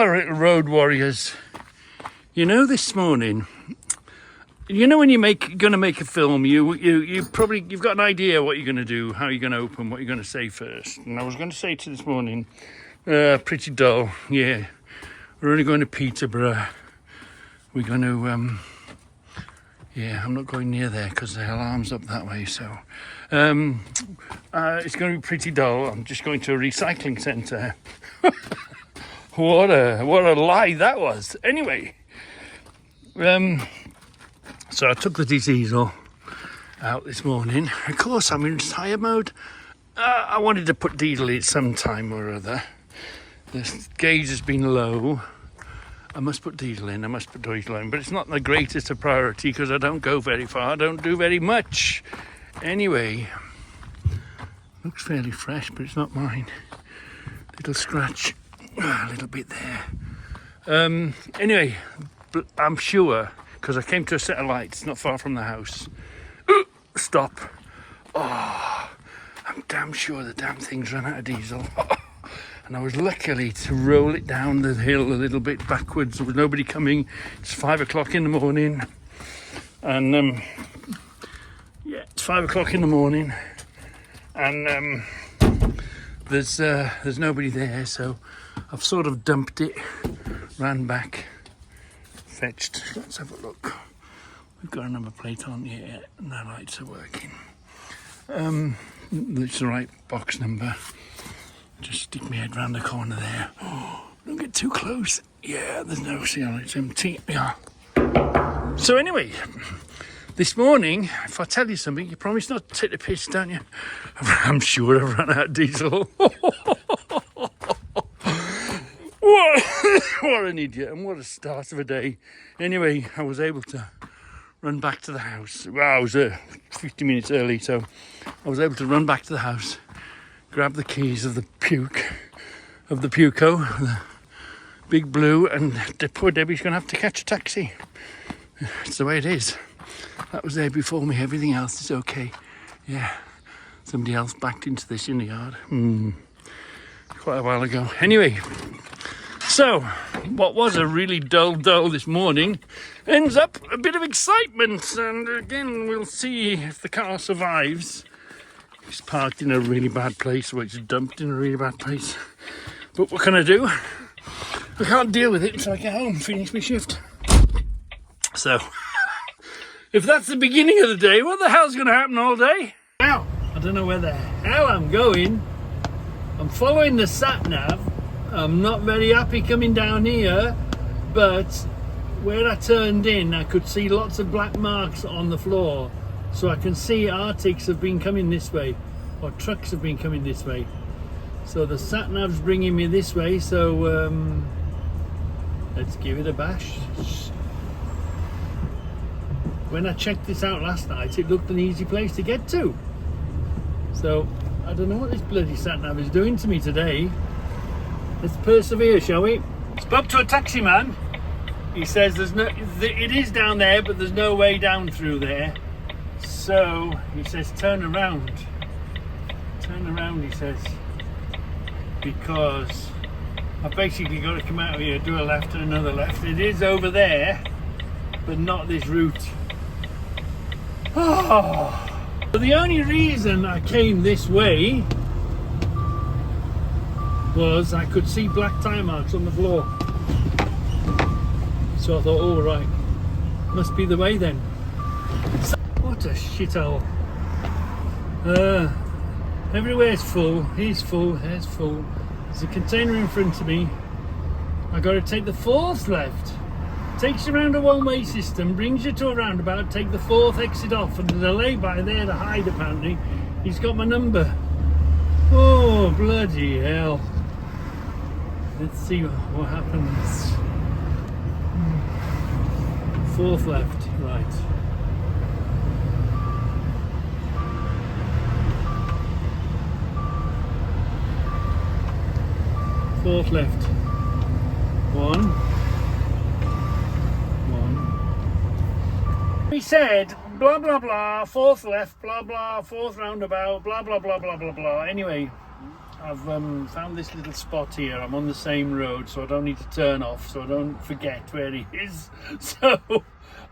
Road warriors, you know, this morning, you know, when you're gonna make a film, you've got an idea what you're gonna do, how you're gonna open, what you're gonna say first. And I was gonna say to this morning, pretty dull. Yeah, we're only going to Peterborough. We're going to yeah, I'm not going near there because the alarm's up that way. So it's going to be pretty dull. I'm just going to a recycling centre. What a lie that was. Anyway, so I took the diesel out this morning. Of course, I'm in tyre mode. I wanted to put diesel in some time or other. The gauge has been low. I must put diesel in, but it's not the greatest of priority because I don't go very far, I don't do very much. Anyway, looks fairly fresh, but it's not mine. Little scratch, a little bit there. Anyway, I'm sure, because I came to a set of lights not far from the house. Stop. Oh, I'm damn sure the damn thing's run out of diesel. And I was lucky to roll it down the hill a little bit backwards. There was nobody coming. It's 5 o'clock in the morning. And yeah, it's 5 o'clock in the morning. And there's nobody there, so I've sort of dumped it, ran back, fetched. Let's have a look. We've got a number plate on, yeah, and the lights are working. It's the right box number. Just stick my head round the corner there. Oh, don't get too close. Yeah, there's no seal, it's empty. Yeah. So anyway, this morning, if I tell you something, you promise not to take the piss, don't you? I'm sure I've run out of diesel. What an idiot, and what a start of a day. Anyway, I was able to run back to the house. Well, I was 50 minutes early, so I was able to run back to the house, grab the keys of the Puco, the big blue, and poor Debbie's going to have to catch a taxi. It's the way it is. That was there before me. Everything else is okay. Yeah, somebody else backed into this in the yard. Quite a while ago. Anyway, so what was a really dull this morning ends up a bit of excitement, and again we'll see if the car survives. It's parked in a really bad place, or it's dumped in a really bad place. But what can I do? I can't deal with it until I get home and finish my shift. So, if that's the beginning of the day, what the hell's going to happen all day? Now, I don't know where the hell I'm going. I'm following the sat-nav. I'm not very happy coming down here, but where I turned in, I could see lots of black marks on the floor. So I can see Arctics have been coming this way, or trucks have been coming this way. So the sat-nav's bringing me this way, so let's give it a bash. When I checked this out last night, it looked an easy place to get to. So I don't know what this bloody sat-nav is doing to me today. Let's persevere, shall we? Spoke to a taxi man. He says it is down there, but there's no way down through there. So he says turn around, he says, because I've basically got to come out of here, do a left and another left. It is over there, but not this route. Oh. But the only reason I came this way was I could see black tire marks on the floor. So I thought, oh right, must be the way then. What a shithole. Everywhere's full, he's full, hair's full. There's a container in front of me. I got to take the fourth left. Takes you around a one-way system, brings you to a roundabout, take the fourth exit off, and there's a lay-by there to hide apparently. He's got my number. Oh, bloody hell. Let's see what happens. Fourth left, right. Fourth left. One. He said, blah, blah, blah, fourth left, blah, blah, fourth roundabout, blah, blah, blah, blah, blah, blah. Anyway, I've found this little spot here. I'm on the same road, so I don't need to turn off, so I don't forget where he is. So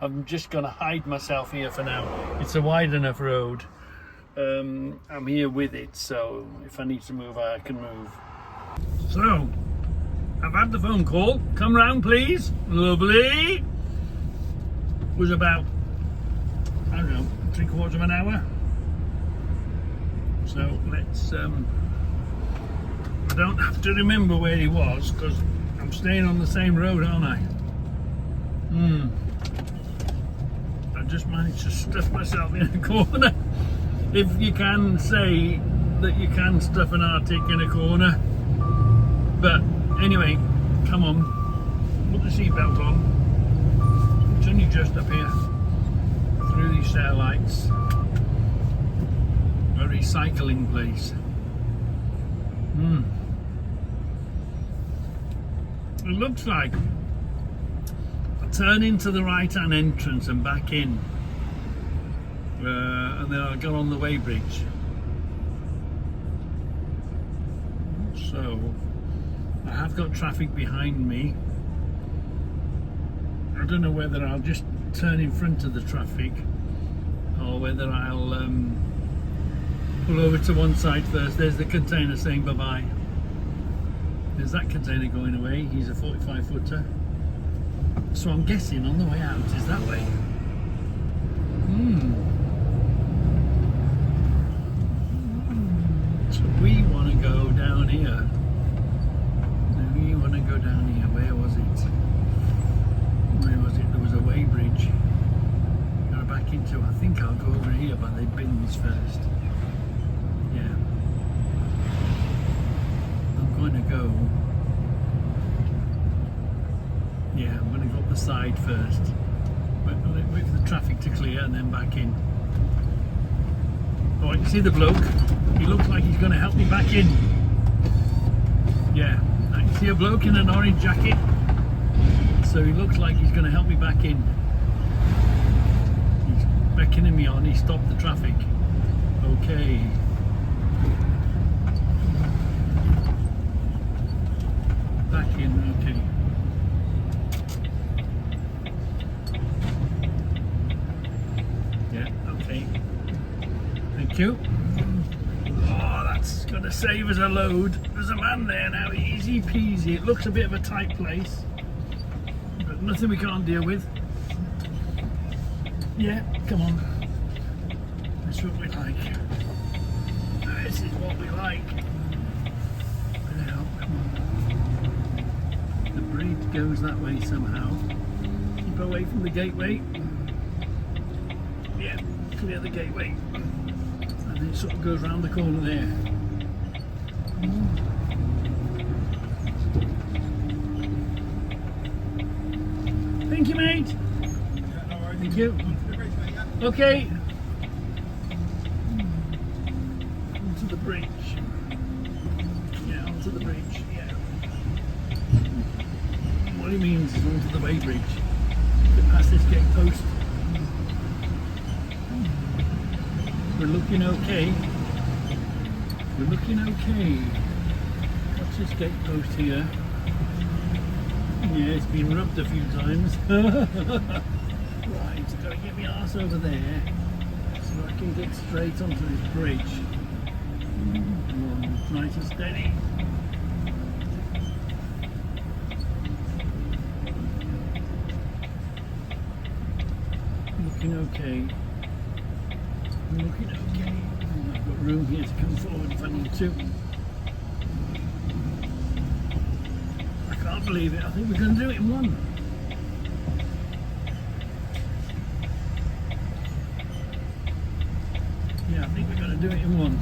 I'm just going to hide myself here for now. It's a wide enough road. I'm here with it, so if I need to move, I can move. So I've had the phone call. Come round, please. Lovely. It was about, I don't know, 3/4 of an hour. So let's, I don't have to remember where he was because I'm staying on the same road, aren't I? I just managed to stuff myself in a corner. If you can say that you can stuff an Arctic in a corner. But anyway, come on, put the seatbelt on. It's only just up here through these tail lights. A recycling place. It looks like I turn into the right hand entrance and back in, and then I'll go on the weighbridge. So I have got traffic behind me. I don't know whether I'll just turn in front of the traffic or whether I'll pull over to one side first. There's the container saying bye-bye. There's that container going away. He's a 45-footer. So I'm guessing on the way out is that way. So we want to go down here. We want to go down here. Where was it? Where was it? There was a weighbridge. Go back into. I think I'll go over here by the bins first. Yeah. I'm going to go. Yeah, I'm going to go up the side first. Wait for the traffic to clear and then back in. Oh, I can see the bloke. He looks like he's going to help me back in. Yeah, I can see a bloke in an orange jacket. So he looks like he's going to help me back in. He's beckoning me on. He stopped the traffic. Okay. Back in, okay. Yeah, okay. Thank you. Oh, that's going to save us a load. There's a man there now, easy peasy. It looks a bit of a tight place, but nothing we can't deal with. Yeah, come on. That's what we like. This is what we like. Now, come on. The bridge goes that way somehow. Keep away from the gateway. Yeah, clear the gateway. And it sort of goes round the corner there. Thank you, mate. Thank you. Okay. Onto the bridge. Yeah, onto the bridge. Yeah. What he means is onto the weighbridge. Get past this gate post. We're looking okay. We're looking okay. What's this gate post here? Yeah, it's been rubbed a few times. Right, gotta get my arse over there so I can get straight onto this bridge. Nice and steady. Looking okay. Looking okay. I've got room here to come forward if I need to. I can't believe it. I think we're going to do it in one. Yeah, I think we're going to do it in one.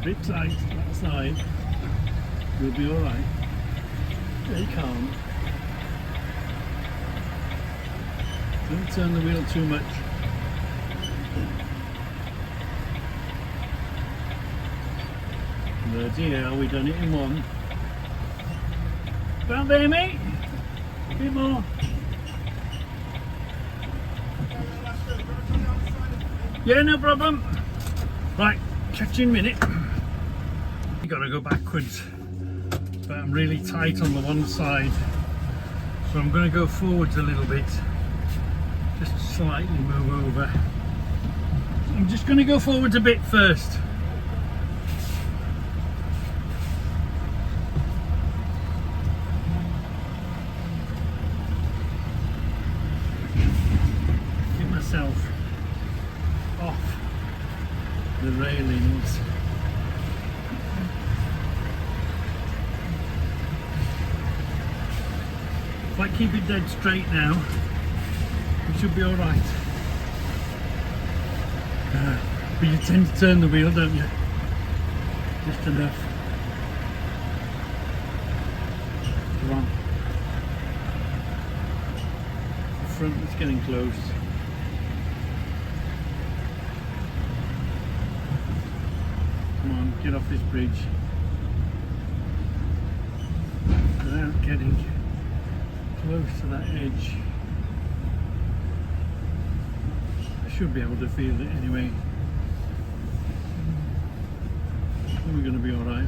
Bit tight, that's side. You'll be all right. Stay calm. Don't turn the wheel too much. Bloody hell, we done it in one. Down there, mate. A bit more. Yeah, no problem. Right, catch you in a minute. You gotta go backwards, but I'm really tight on the one side, so I'm gonna go forwards a little bit. Just slightly move over. I'm just gonna go forwards a bit first. Get myself off the railings. If I keep it dead straight now, we should be all right. But you tend to turn the wheel, don't you? Just enough. Come on. The front is getting close. Come on, get off this bridge. Without getting close to that edge. I should be able to feel it anyway. We're going to be alright.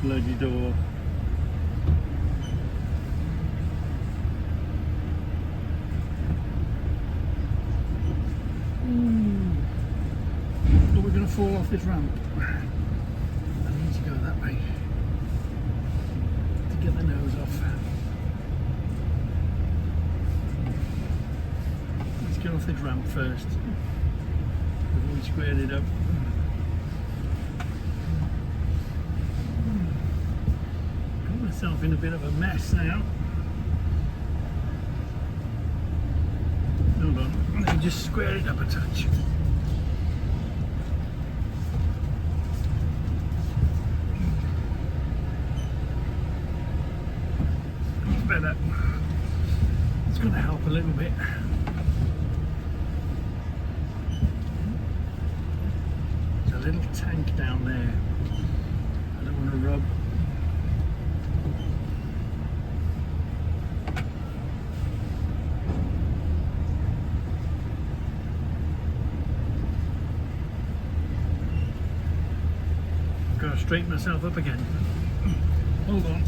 Bloody door. But we're going to fall off this ramp. I need to go that way to get the nose off. Let's get off this ramp first before we square it up. Got myself in a bit of a mess now. Hold on, let me just square it up a touch. That's better. It's going to help a little bit. There's a little tank down there. I don't want to rub. Got to straighten myself up again. Hold on.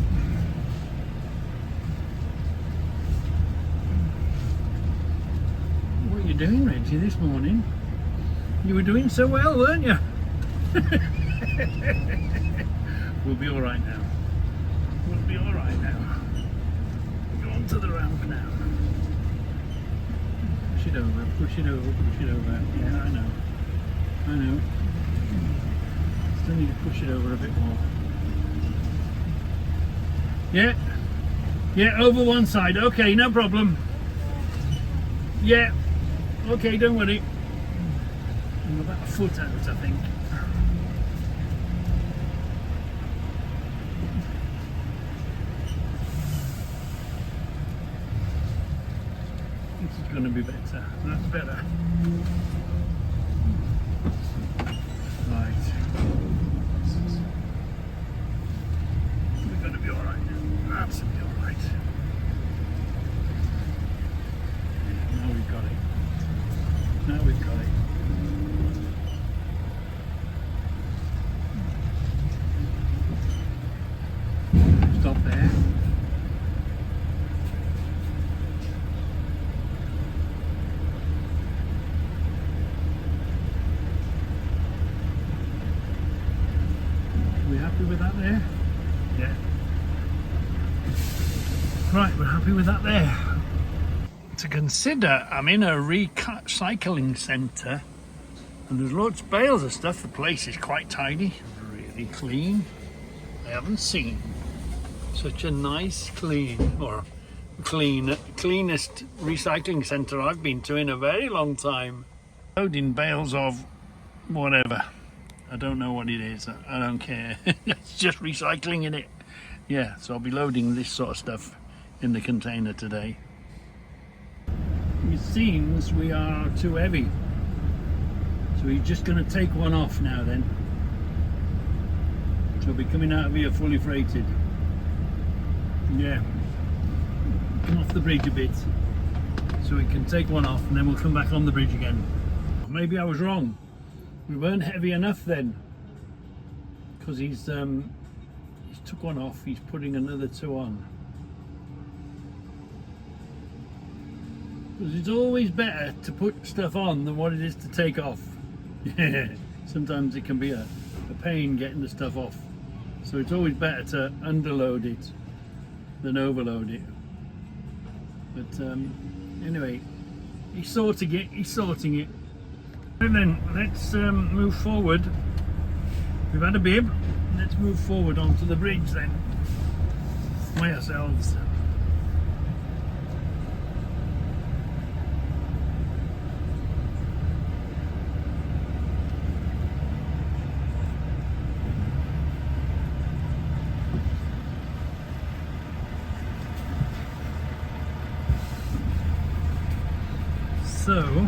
What are you doing, Reggie, this morning? You were doing so well, weren't you? We'll be all right now. We'll be all right now. Go onto the ramp now. Push it over, push it over, push it over. Yeah, I know. I know. Still need to push it over a bit more. Yeah. Yeah, over one side. Okay, no problem. Yeah. Okay, don't worry. I'm about a foot out, I think. This is going to be better. That's better. Right. We're going to be alright. Absolutely alright. Now we've got it. Now we've got it. Stop there. Are we happy with that there? Yeah. Right, we're happy with that there. To consider, I'm in a recycling centre and there's loads of bales of stuff. The place is quite tidy, really clean. I haven't seen such a nice, cleanest recycling centre I've been to in a very long time. Loading bales of whatever. I don't know what it is. I don't care. It's just recycling in it. Yeah, so I'll be loading this sort of stuff in the container today. It seems we are too heavy. So we're just going to take one off now then. So we'll be coming out of here fully freighted. Yeah. Come off the bridge a bit. So we can take one off and then we'll come back on the bridge again. Maybe I was wrong. We weren't heavy enough then. Because he's took one off, he's putting another two on. Because it's always better to put stuff on than what it is to take off. Sometimes it can be a pain getting the stuff off. So it's always better to underload it than overload it. But anyway, he's sorting it. And then let's move forward. We've had a bib. Let's move forward onto the bridge then. By ourselves. So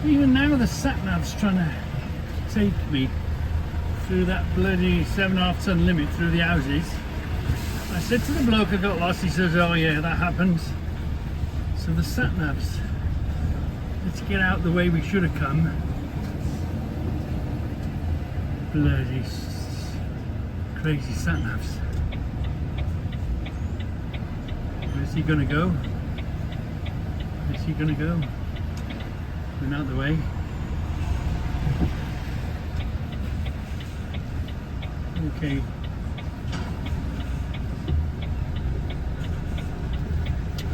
even now the sat-nav's trying to take me through that bloody 7.5 ton limit through the houses. I said to the bloke I got lost, he says, oh yeah, that happens. So the sat-nav's, let's get out the way we should have come. Bloody crazy sat-navs. Where's he gonna go? Where's he gonna go? Went out the way. Okay.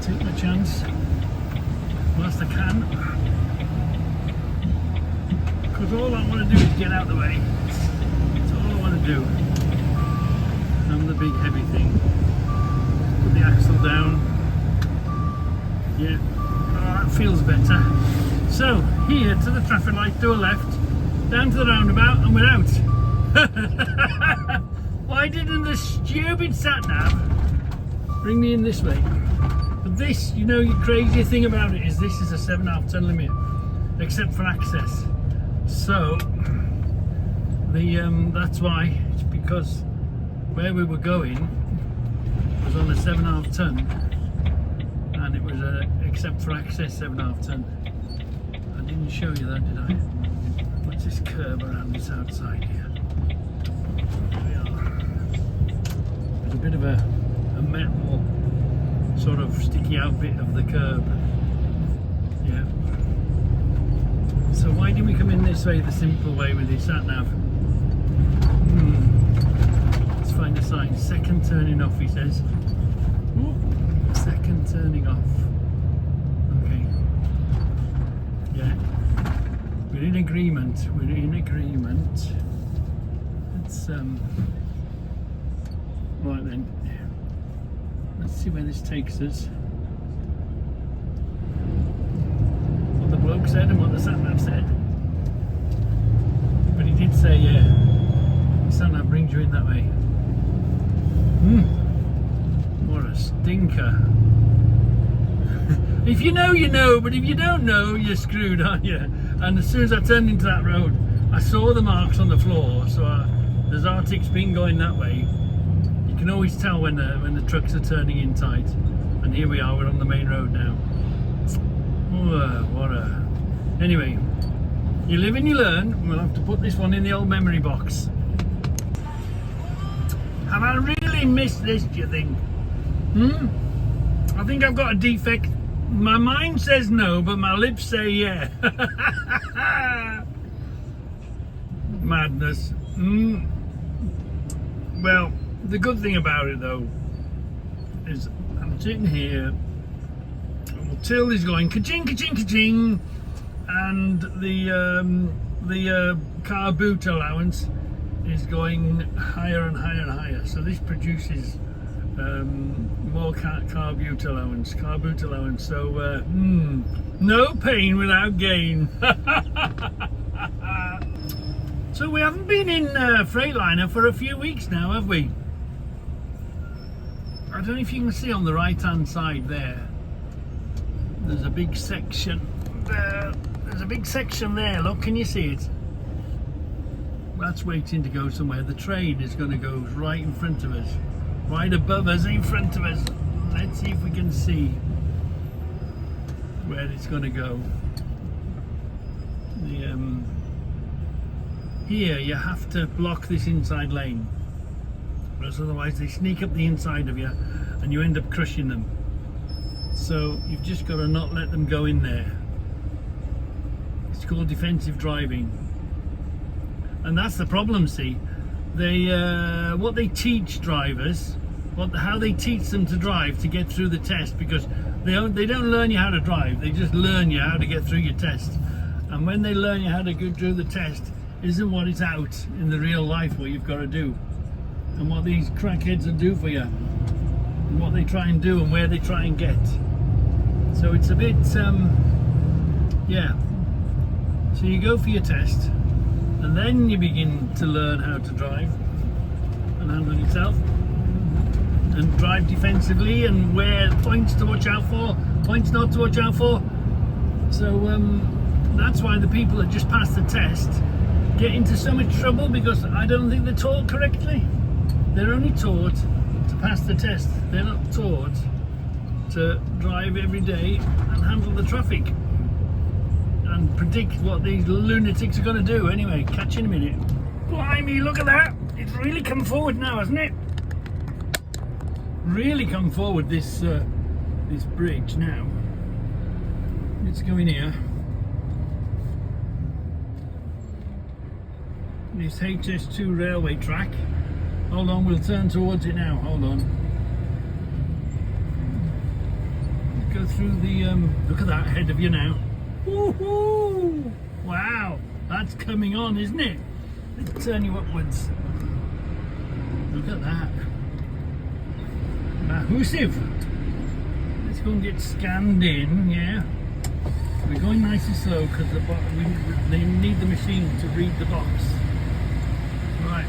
Take my chance whilst I can. Because all I want to do is get out the way. That's all I want to do. I'm the big heavy thing. Put the axle down. Yeah. Oh, that feels better. So, here to the traffic light, do a left, down to the roundabout, and we're out. Why didn't the stupid sat-nav bring me in this way? But this, you know, the crazy thing about it is this is a 7.5 ton limit, except for access. So, that's why, it's because where we were going was on a 7.5 ton, and it was a except for access 7.5 ton. I didn't show you that, did I? What's this curve around this outside here? There we are. There's a bit of a metal sort of sticky out bit of the curb. Yeah. So why didn't we come in this way, the simple way with the sat-nav? Let's find a sign. Second turning off, he says. Ooh, second turning off. We're in agreement. Let's right then. Let's see where this takes us. What the bloke said and what the sat-nav said. But he did say, yeah, the sat-nav brings you in that way. What a stinker. If you know, you know, but if you don't know, you're screwed, aren't you? And as soon as I turned into that road, I saw the marks on the floor, so there's Arctic's been going that way. You can always tell when the trucks are turning in tight. And here we are, we're on the main road now. Anyway, you live and you learn. We'll have to put this one in the old memory box. Have I really missed this, do you think? I think I've got a defect. My mind says no, but my lips say yeah. Madness. Well, the good thing about it though is I'm sitting here, and the till is going ka-ching, ka-ching, ka-ching, and the car boot allowance is going higher and higher and higher. So this produces More carb ute allowance. So no pain without gain. So we haven't been in Freightliner for a few weeks now, have we? I don't know if you can see on the right hand side there. There's a big section there. There's a big section there. Look, can you see it? That's waiting to go somewhere. The train is going to go right in front of us. Right above us, in front of us. Let's see if we can see where it's going to go. Here you have to block this inside lane, because otherwise they sneak up the inside of you and you end up crushing them. So you've just got to not let them go in there. It's called defensive driving, and that's the problem. See, they what they teach drivers, how they teach them to drive to get through the test, because they don't learn you how to drive, they just learn you how to get through your test. And when they learn you how to go through the test, isn't what it's out in the real life what you've got to do, and what these crackheads will do for you, and what they try and do and where they try and get. So it's a bit yeah, so you go for your test and then you begin to learn how to drive and handle yourself and drive defensively, and where points to watch out for, points not to watch out for. So that's why the people that just pass the test get into so much trouble, because I don't think they're taught correctly. They're only taught to pass the test. They're not taught to drive every day and handle the traffic and predict what these lunatics are going to do. Anyway, catch you in a minute. Blimey, look at that. It's really come forward now, hasn't it? Really come forward, this bridge now. Let's go in here. This HS2 railway track. Hold on, we'll turn towards it now. Hold on. Go through the look at that ahead of you now. Woohoo! Wow, that's coming on, isn't it? Let's turn you upwards. Look at that. Mahusive. Let's go and get scanned in. Yeah, we're going nice and slow because they need the machine to read the box. Right.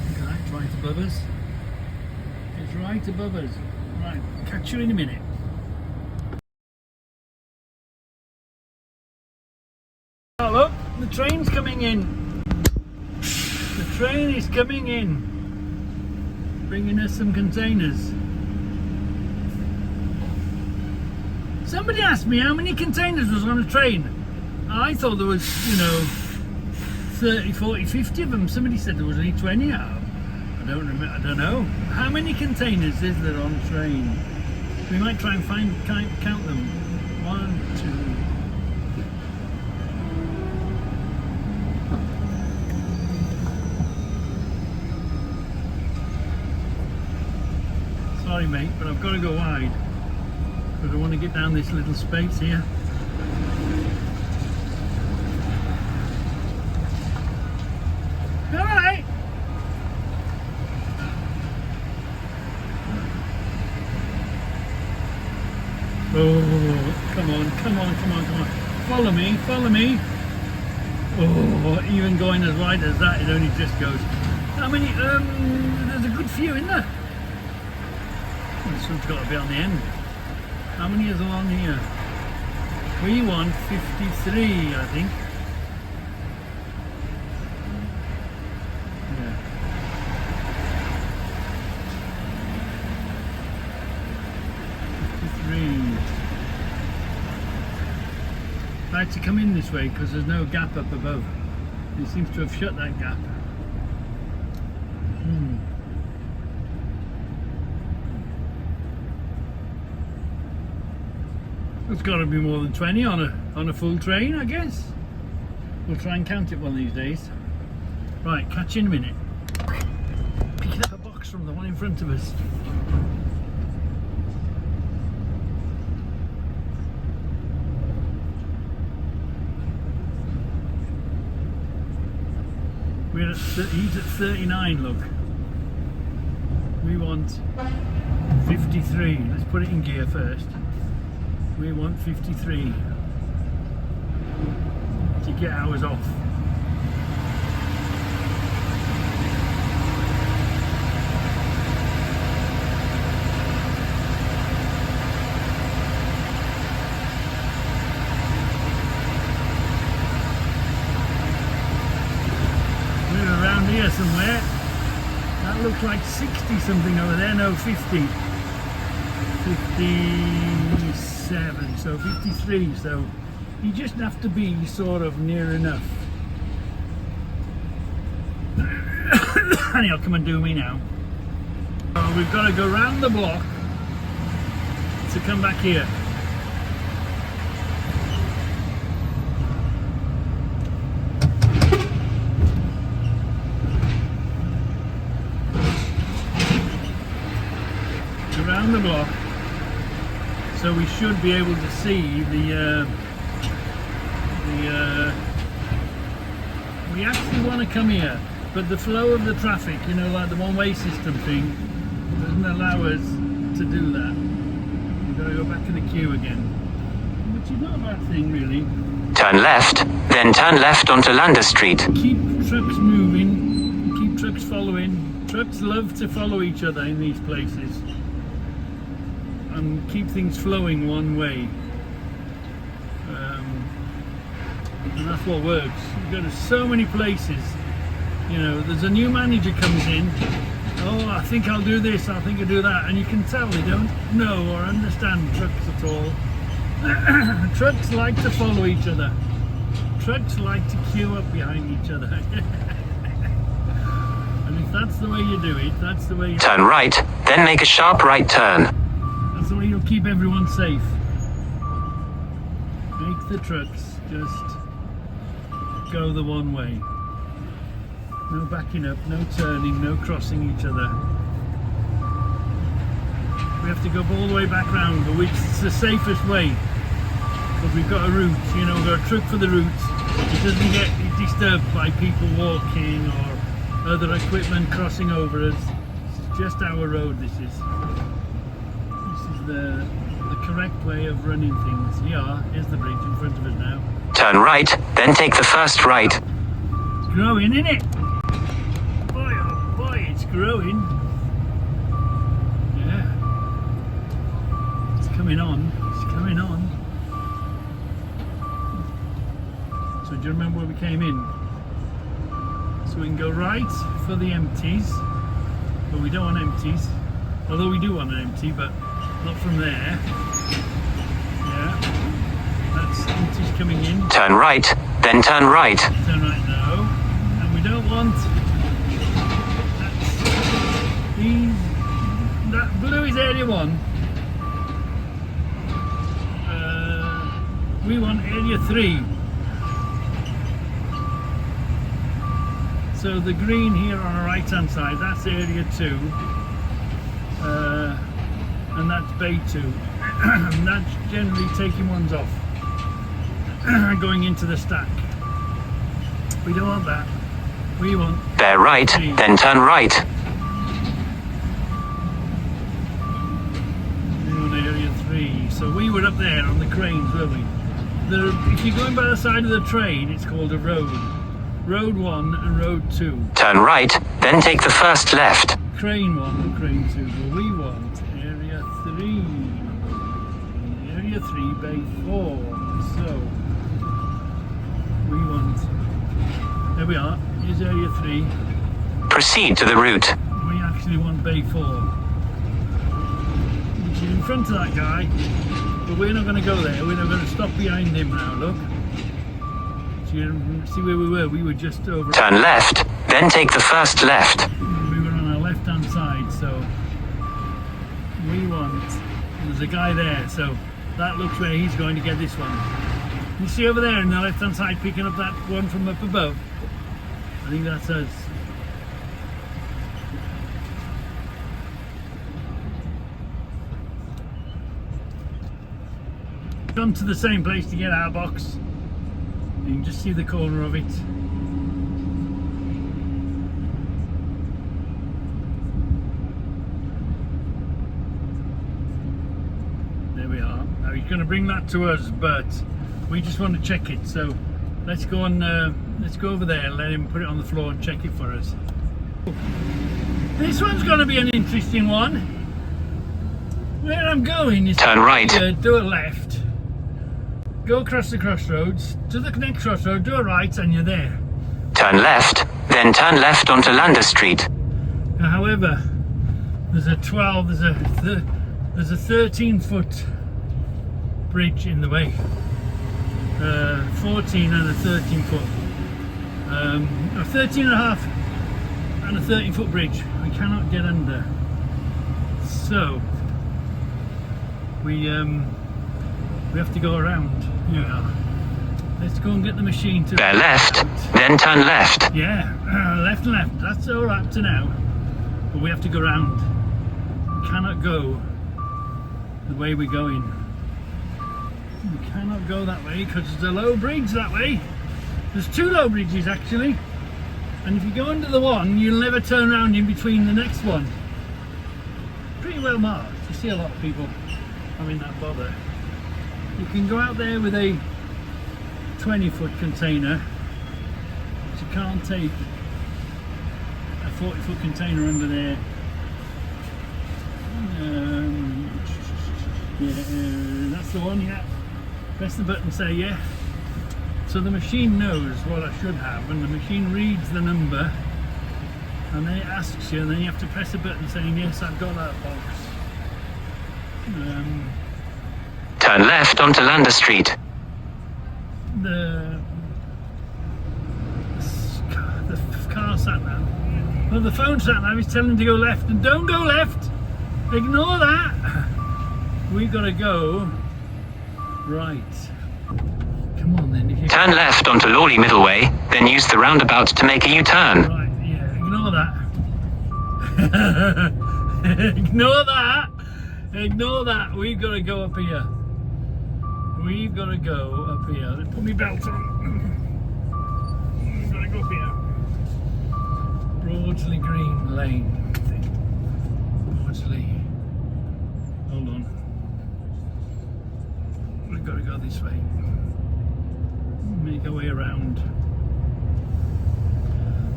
Look at that, it's right above us. It's right above us. Right, catch you in a minute. Oh look, the train's coming in. The train is coming in, bringing us some containers. Somebody asked me how many containers was on a train. I thought there was, 30, 40, 50 of them. Somebody said there was only 20. I don't remember. I don't know. How many containers is there on a train? We might try and count them. 1, 2. Sorry mate, but I've got to go wide, because I want to get down this little space here. Alright. Oh, come on. Follow me. Oh, even going as wide as that, it only just goes. How many, there's a good few in there. This one's got to be on the end. How many is along here? We want 53, I think. Yeah. I had to come in this way because there's no gap up above. It seems to have shut that gap. There's got to be more than 20 on a full train, I guess. We'll try and count it one of these days. Right, catch you in a minute. Picking up a box from the one in front of us. He's at 39, look. We want 53. Let's put it in gear first. We want 53 to get ours off. We're around here somewhere. That looks like 60 something over there. No, 50. 57, so 53, so you just have to be sort of near enough. And he'll come and do me now. So we've got to go round the block to come back here. Around the block. So we should be able to see we actually want to come here, but the flow of the traffic, you know, like the one-way system thing, doesn't allow us to do that. We've got to go back to the queue again, which is not a bad thing really. Turn left, then turn left onto Lander Street. Keep trucks moving, keep trucks following. Trucks love to follow each other in these places. And keep things flowing one way, and that's what works. You go to so many places, you know, there's a new manager comes in, oh, I think I'll do this, I think I'll do that, and you can tell they don't know or understand trucks at all. Trucks like to follow each other. Trucks like to queue up behind each other. And if that's the way you do it, that's the way you turn right, then make a sharp right turn. That's the way you'll keep everyone safe. Make the trucks just go the one way. No backing up, no turning, no crossing each other. We have to go all the way back round, but which is the safest way. Because we've got a route, you know, we've got a truck for the route. It doesn't get disturbed by people walking or other equipment crossing over us. It's just our road, this is. The correct way of running things. Yeah, here's the bridge in front of us now. Turn right, then take the first right. It's growing, isn't it? Boy, oh boy, it's growing. Yeah. It's coming on. It's coming on. So do you remember where we came in? So we can go right for the empties. But we don't want empties. Although we do want an empty, but not from there. Yeah. That's empties coming in. Turn right, then turn right. Turn right now. And we don't want that blue is area 1. We want area 3. So the green here on the right hand side, that's area 2. And that's bay 2. And that's generally taking ones off. Going into the stack. We don't want that. We want... bear right, then turn right. We want area 3. So we were up there on the cranes, weren't we? If you're going by the side of the train, it's called a road. Road 1 and road 2. Turn right, then take the first left. Crane 1 and crane 2. Well, we want area 3. Area 3, bay 4. So, we want... there we are. Here's area 3. Proceed to the route. We actually want bay 4. Which is in front of that guy. But we're not going to go there. We're not going to stop behind him now, look. So you see where we were? We were just over... turn left, then take the first left. We were on our left-hand side, so... we want... there's a guy there, so that looks where he's going to get this one. You see over there on the left-hand side picking up that one from up above? I think that's us. Come to the same place to get our box. You can just see the corner of it. he's going to bring that to us, but we just want to check it. So let's go over there and let him put it on the floor and check it for us. This one's going to be an interesting one. Where I'm going is Turn right. Do a left, go across the crossroads to the next crossroad, do a right, and you're there. Turn left, then turn left onto Lander Street. Now, however, there's a 13-foot bridge in the way. 14 and a 13-foot, a 13 and a half and a 13-foot bridge. We cannot get under. So we have to go around. Yeah. Let's go and get the machine to. Bear left, then turn left. Yeah, left and left. That's all up to now. But we have to go round. We cannot go the way we're going. We cannot go that way because there's a low bridge that way. There's two low bridges actually. And if you go under the one, you'll never turn around in between the next one. Pretty well marked. You see a lot of people having that bother. You can go out there with a 20-foot container, but you can't take a 40-foot container under there. Yeah, that's the one, yeah. Press the button, say yeah. So the machine knows what I should have, and the machine reads the number, and then it asks you, and then you have to press a button saying yes, I've got that box. Turn left onto Lander Street. The car sat nav. Well, the phone sat nav is telling to go left, and don't go left. Ignore that. We've got to go right. Come on then. If you Turn left onto Lawley Middleway, then use the roundabout to make a U-turn. Right, yeah. Ignore that. Ignore that. Ignore that. We've got to go up here. We've got to go up here. Let's put my belt on. We've got to go up here. Broadsley Green Lane. Broadsley. Hold on. We've got to go this way. Make our way around.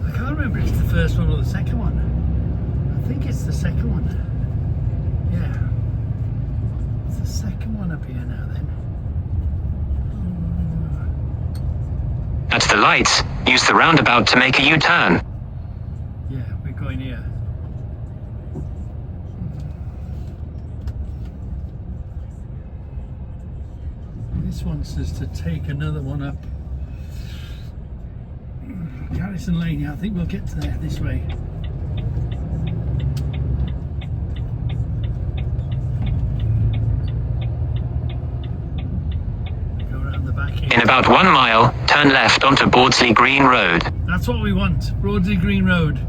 I can't remember if it's the first one or the second one. I think it's the second one. Yeah. It's the second one up here now then. At the lights, use the roundabout to make a U-turn. Yeah, we're going here. This one says to take another one up Garrison Lane. Yeah, I think we'll get to there this way. Go around the back here. In about 1 mile, turn left onto Bordsley Green Road. That's what we want. Bordsley Green Road.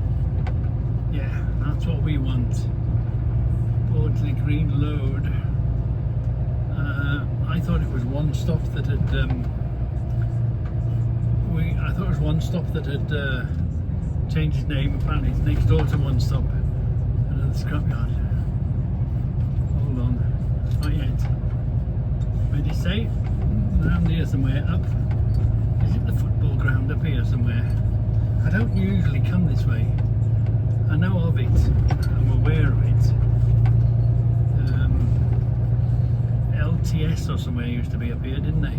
Yeah, that's what we want. Bordsley Green Road. I thought it was one stop that had I thought it was one stop that had changed its name. Apparently it's next door to One Stop. Another scrapyard. Hold on. Not yet. Where did you say? Around here somewhere. Up. Is it the football ground up here somewhere? I don't usually come this way. I know of it. I'm aware of it. LTS or somewhere used to be up here, didn't they?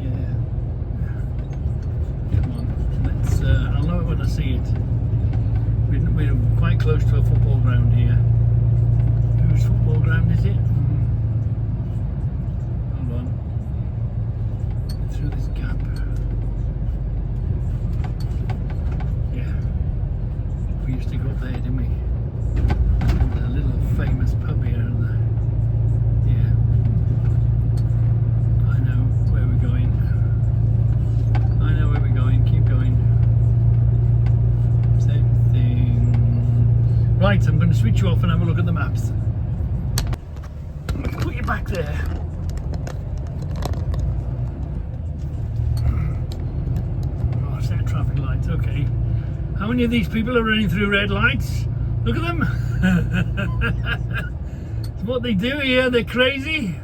Yeah. Come on. Let's. I'll know it when I see it. We're quite close to a football ground here. Whose football ground is it? Hold on. Get through this gap. We used to go up there, didn't we? There's a little famous pub here, and yeah, I know where we're going. I know where we're going. Keep going. Same thing. Right, I'm going to switch you off and have a look at the maps. Put you back there. Oh, set traffic lights. Okay. How many of these people are running through red lights? Look at them. It's what they do here. They're crazy.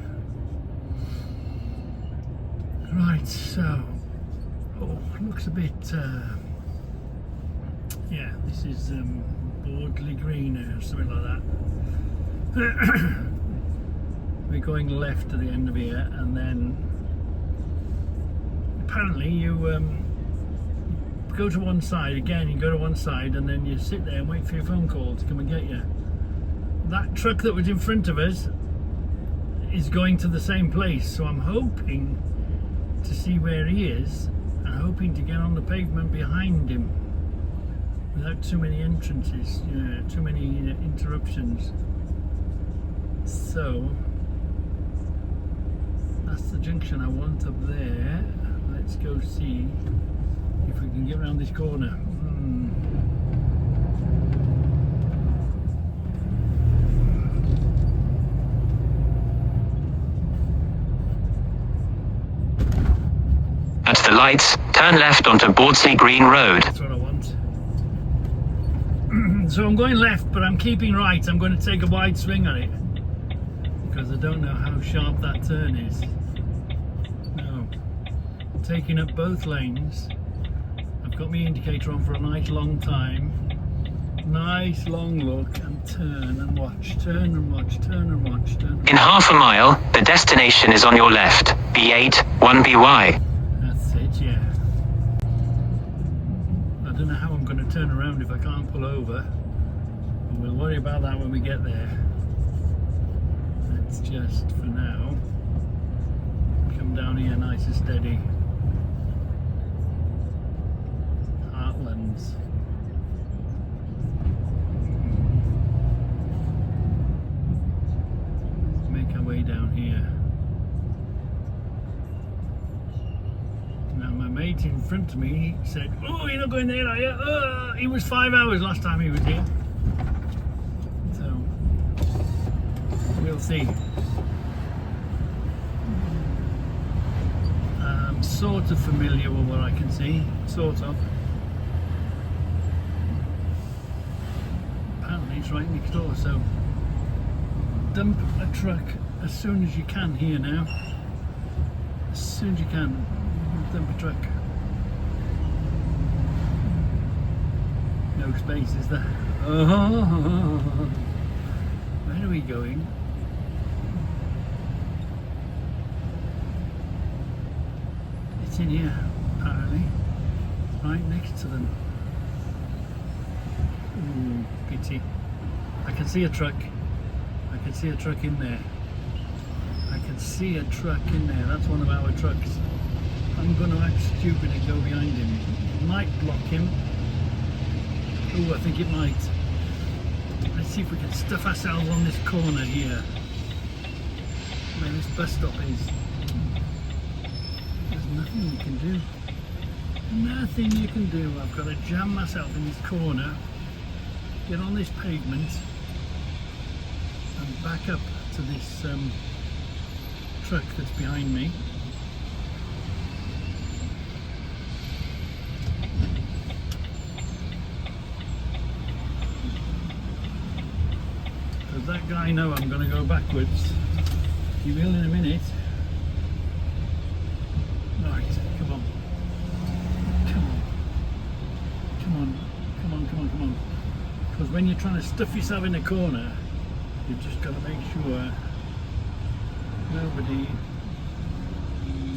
Right, so looks a bit yeah, this is Bordley Green or something like that. We're going left to the end of here, and then apparently you go to one side again. You go to one side, and then you sit there and wait for your phone call to come and get you. That truck that was in front of us is going to the same place, so I'm hoping to see where he is and hoping to get on the pavement behind him without too many entrances, too many interruptions. So that's the junction I want up there. Let's go see if we can get around this corner. At the lights, turn left onto Bordsley Green Road. That's what I want. So I'm going left, but I'm keeping right. I'm going to take a wide swing on it because I don't know how sharp that turn is. No. Taking up both lanes. I've got my indicator on for a nice long time. Nice long look, and turn and watch, turn and watch, turn and watch, turn and watch. In half a mile, the destination is on your left. B8, 1BY. That's it, yeah. I don't know how I'm going to turn around if I can't pull over. But we'll worry about that when we get there. Let's just, for now, come down here nice and steady. Heartlands. Make our way down here. Now my mate in front of me said, "Oh, you're not going there, are you?" He was 5 hours last time he was here. So we'll see. I'm sort of familiar with what I can see, sort of. Apparently it's right next door, so dump a truck as soon as you can here now. As soon as you can, dump a truck. No space, is there? Oh, where are we going? It's in here, apparently. Right next to them. Ooh, pity. I can see a truck. I can see a truck in there. I can see a truck in there. That's one of our trucks. I'm going to act stupid and go behind him. It might block him. Oh, I think it might. Let's see if we can stuff ourselves on this corner here. Where this bus stop is. There's nothing you can do. Nothing you can do. I've got to jam myself in this corner, get on this pavement, and back up to this truck that's behind me. Does that guy know I'm going to go backwards? He will in a minute. Right, come on. Come on. Come on. Come on, come on, come on. Because when you're trying to stuff yourself in a corner, you've just got to make sure nobody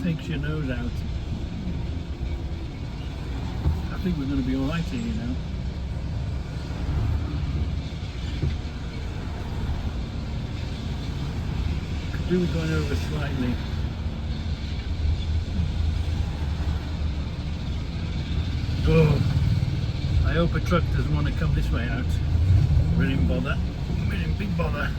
takes your nose out. I think we're going to be alright here, you know. Could do with going over slightly. Oh, I hope a truck doesn't want to come this way out. We didn't bother. We didn't big bother.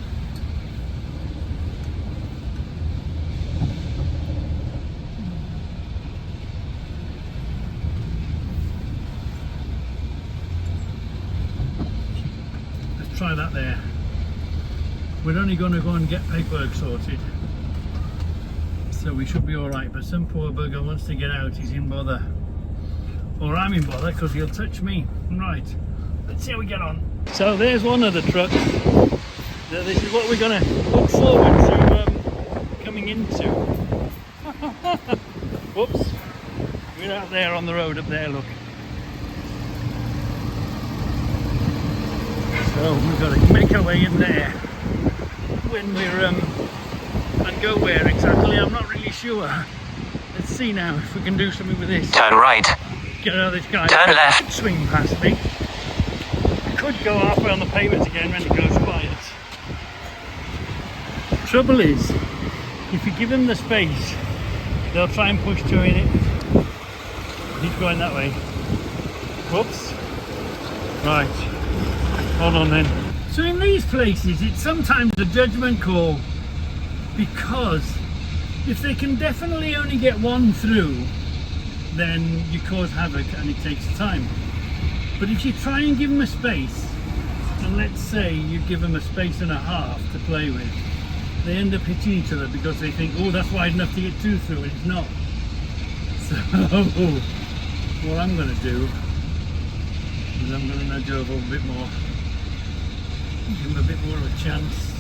Let's try that there. We're only going to go and get paperwork sorted, so we should be alright, but some poor bugger wants to get out. He's in bother. Or I'm in bother because he'll touch me. Right, let's see how we get on. So there's one of the trucks. This is what we're going to look forward to coming into. Whoops. We're out there on the road up there, look. So we've got to make our way in there. When we're and go where exactly, I'm not really sure. Let's see now if we can do something with this. Turn right. Get out of this guy. Turn left. Swing past me. Could go halfway on the pavement again when it goes quiet. Trouble is, if you give them the space, they'll try and push through in it. He's going that way. Whoops. Right. Hold on then. So in these places, it's sometimes a judgment call, because if they can definitely only get one through, then you cause havoc and it takes time. But if you try and give them a space, and let's say you give them a space and a half to play with, they end up hitting each other because they think, oh, that's wide enough to get two through, and it's not. So what I'm going to do is I'm going to nudge over a bit more, give them a bit more of a chance.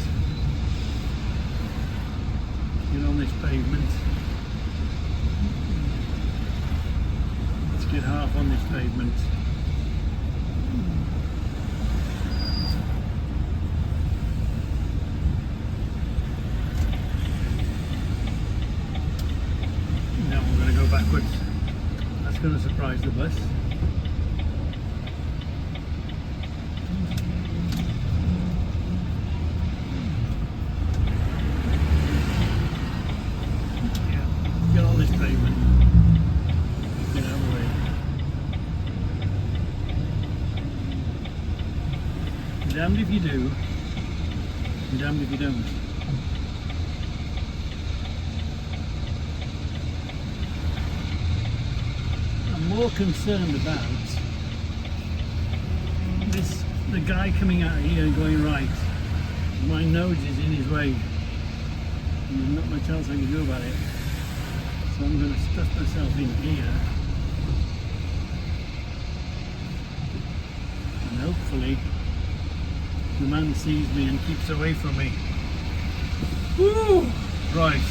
Get on this pavement. Let's get half on this pavement. Now we're going to go backwards. That's going to surprise the bus. Get on this pavement. Get out of the way. Damned if you do, damned if you don't. I'm more concerned about this, the guy coming out here and going right. My nose is in his way. There's not much else I can do about it. So I'm going to stuff myself in here, and hopefully the man sees me and keeps away from me. Woo! Right.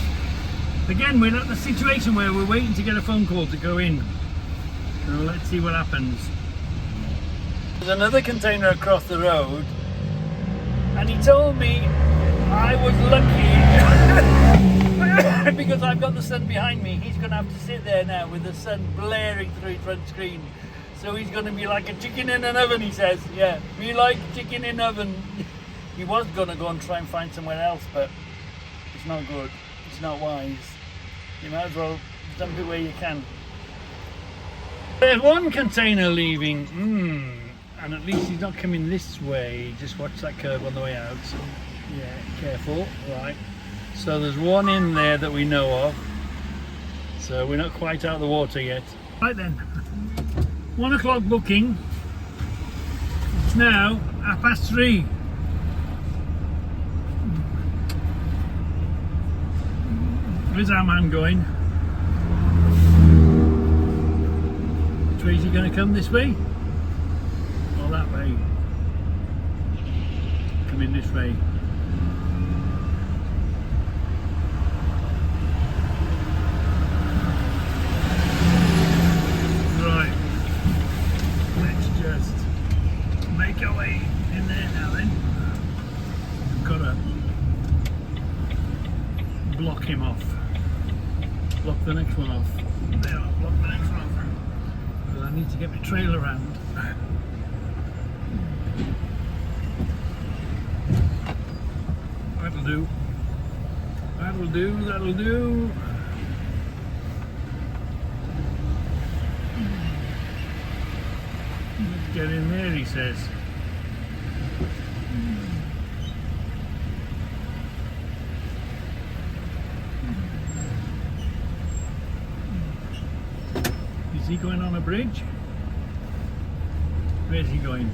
Again, we're at the situation where we're waiting to get a phone call to go in. So let's see what happens. There's another container across the road, and he told me I was lucky because I've got the sun behind me. He's going to have to sit there now with the sun blaring through his front screen. So he's going to be like a chicken in an oven, he says. Yeah, be like chicken in an oven. He was going to go and try and find somewhere else, but it's not good. It's not wise. You might as well dump it where you can. There's one container leaving. And at least he's not coming this way. Just watch that curve on the way out. So, yeah, careful. Right. So there's one in there that we know of. So we're not quite out of the water yet. Right then. 1 o'clock booking. It's now 3:30. Where's our man going? Which way is he going to come? This way? Or that way? Come in this way. Right. Let's just make our way in there now then. We've got to block him off. Block the next one off. There, I'll block the next one off. Because I need to get my trail around. That'll do. That'll do, that'll do. Let's get in there, he says. Is he going on a bridge? Where's he going?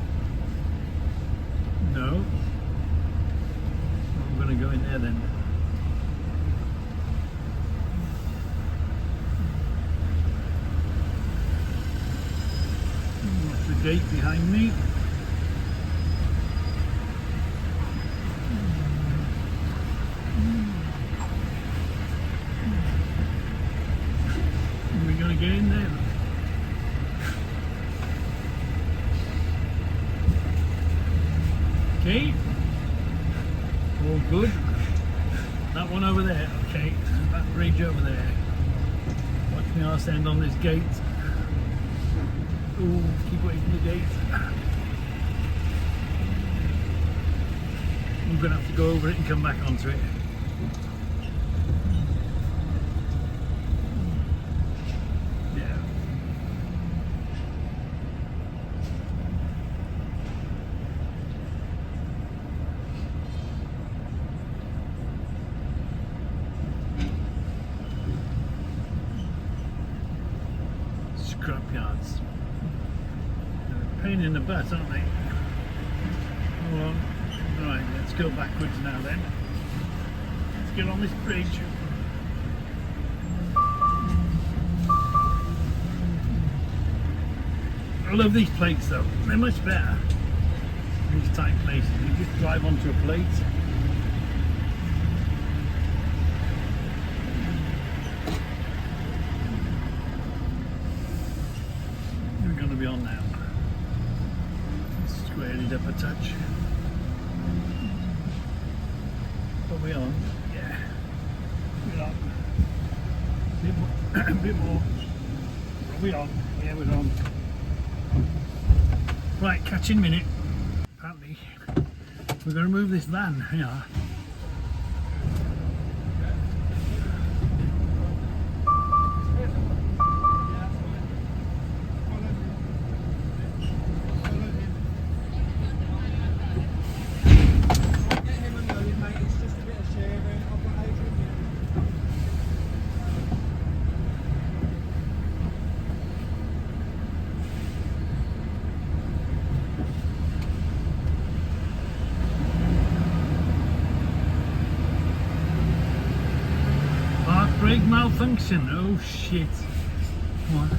No. I'm going to go in there then. That's the gate behind me. Okay. All good. That one over there. Okay. And that bridge over there. Watch me arse end on this gate. Ooh, keep away from the gate. I'm going to have to go over it and come back onto it. Yeah. Scrap yards. They're a pain in the butt, aren't they? Hold on. Right, let's go backwards now then. Let's get on this bridge. I love these plates though. They're much better. These tight places. You just drive onto a plate. We're going to be on now. Square it up a touch. Are we on? Yeah. We're on. Bit more. A bit more. Are we on? Yeah, we're on. Right, catch you in a minute. Apparently, we're going to move this van. Here. Brake malfunction. Oh shit. What?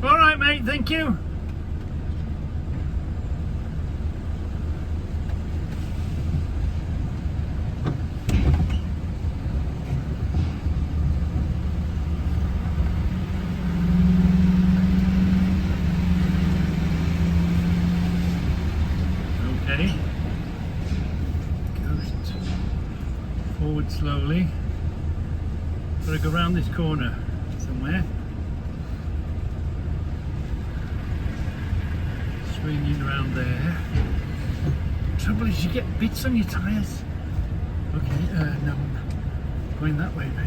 All right, mate. Thank you. Okay. Coast forward slowly. Got to go around this corner somewhere. Swinging around there. Trouble is you get bits on your tyres. Okay, no, I'm going that way, mate.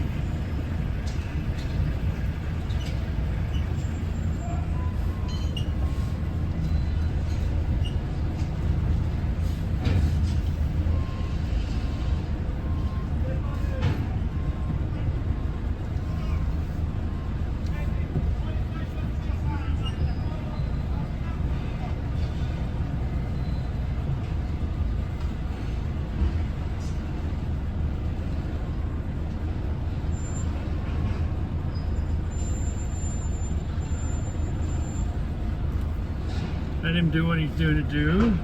Let him do what he's doing to do.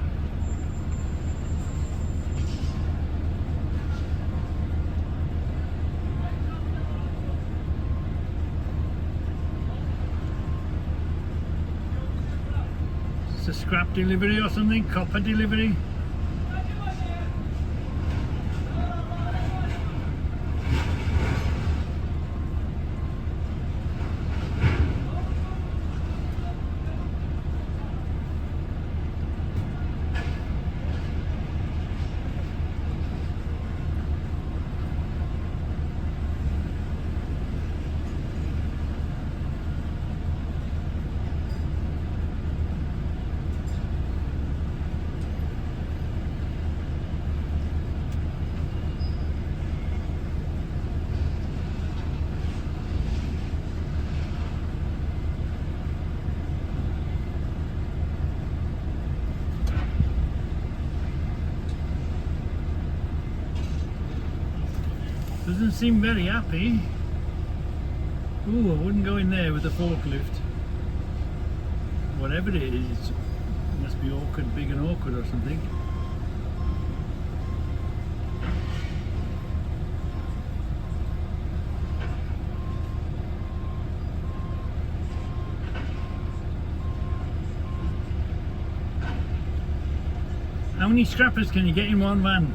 It's a scrap delivery or something, copper delivery. Doesn't seem very happy. Ooh, I wouldn't go in there with the forklift. Whatever it is, it must be awkward, big and awkward or something. How many scrappers can you get in one van?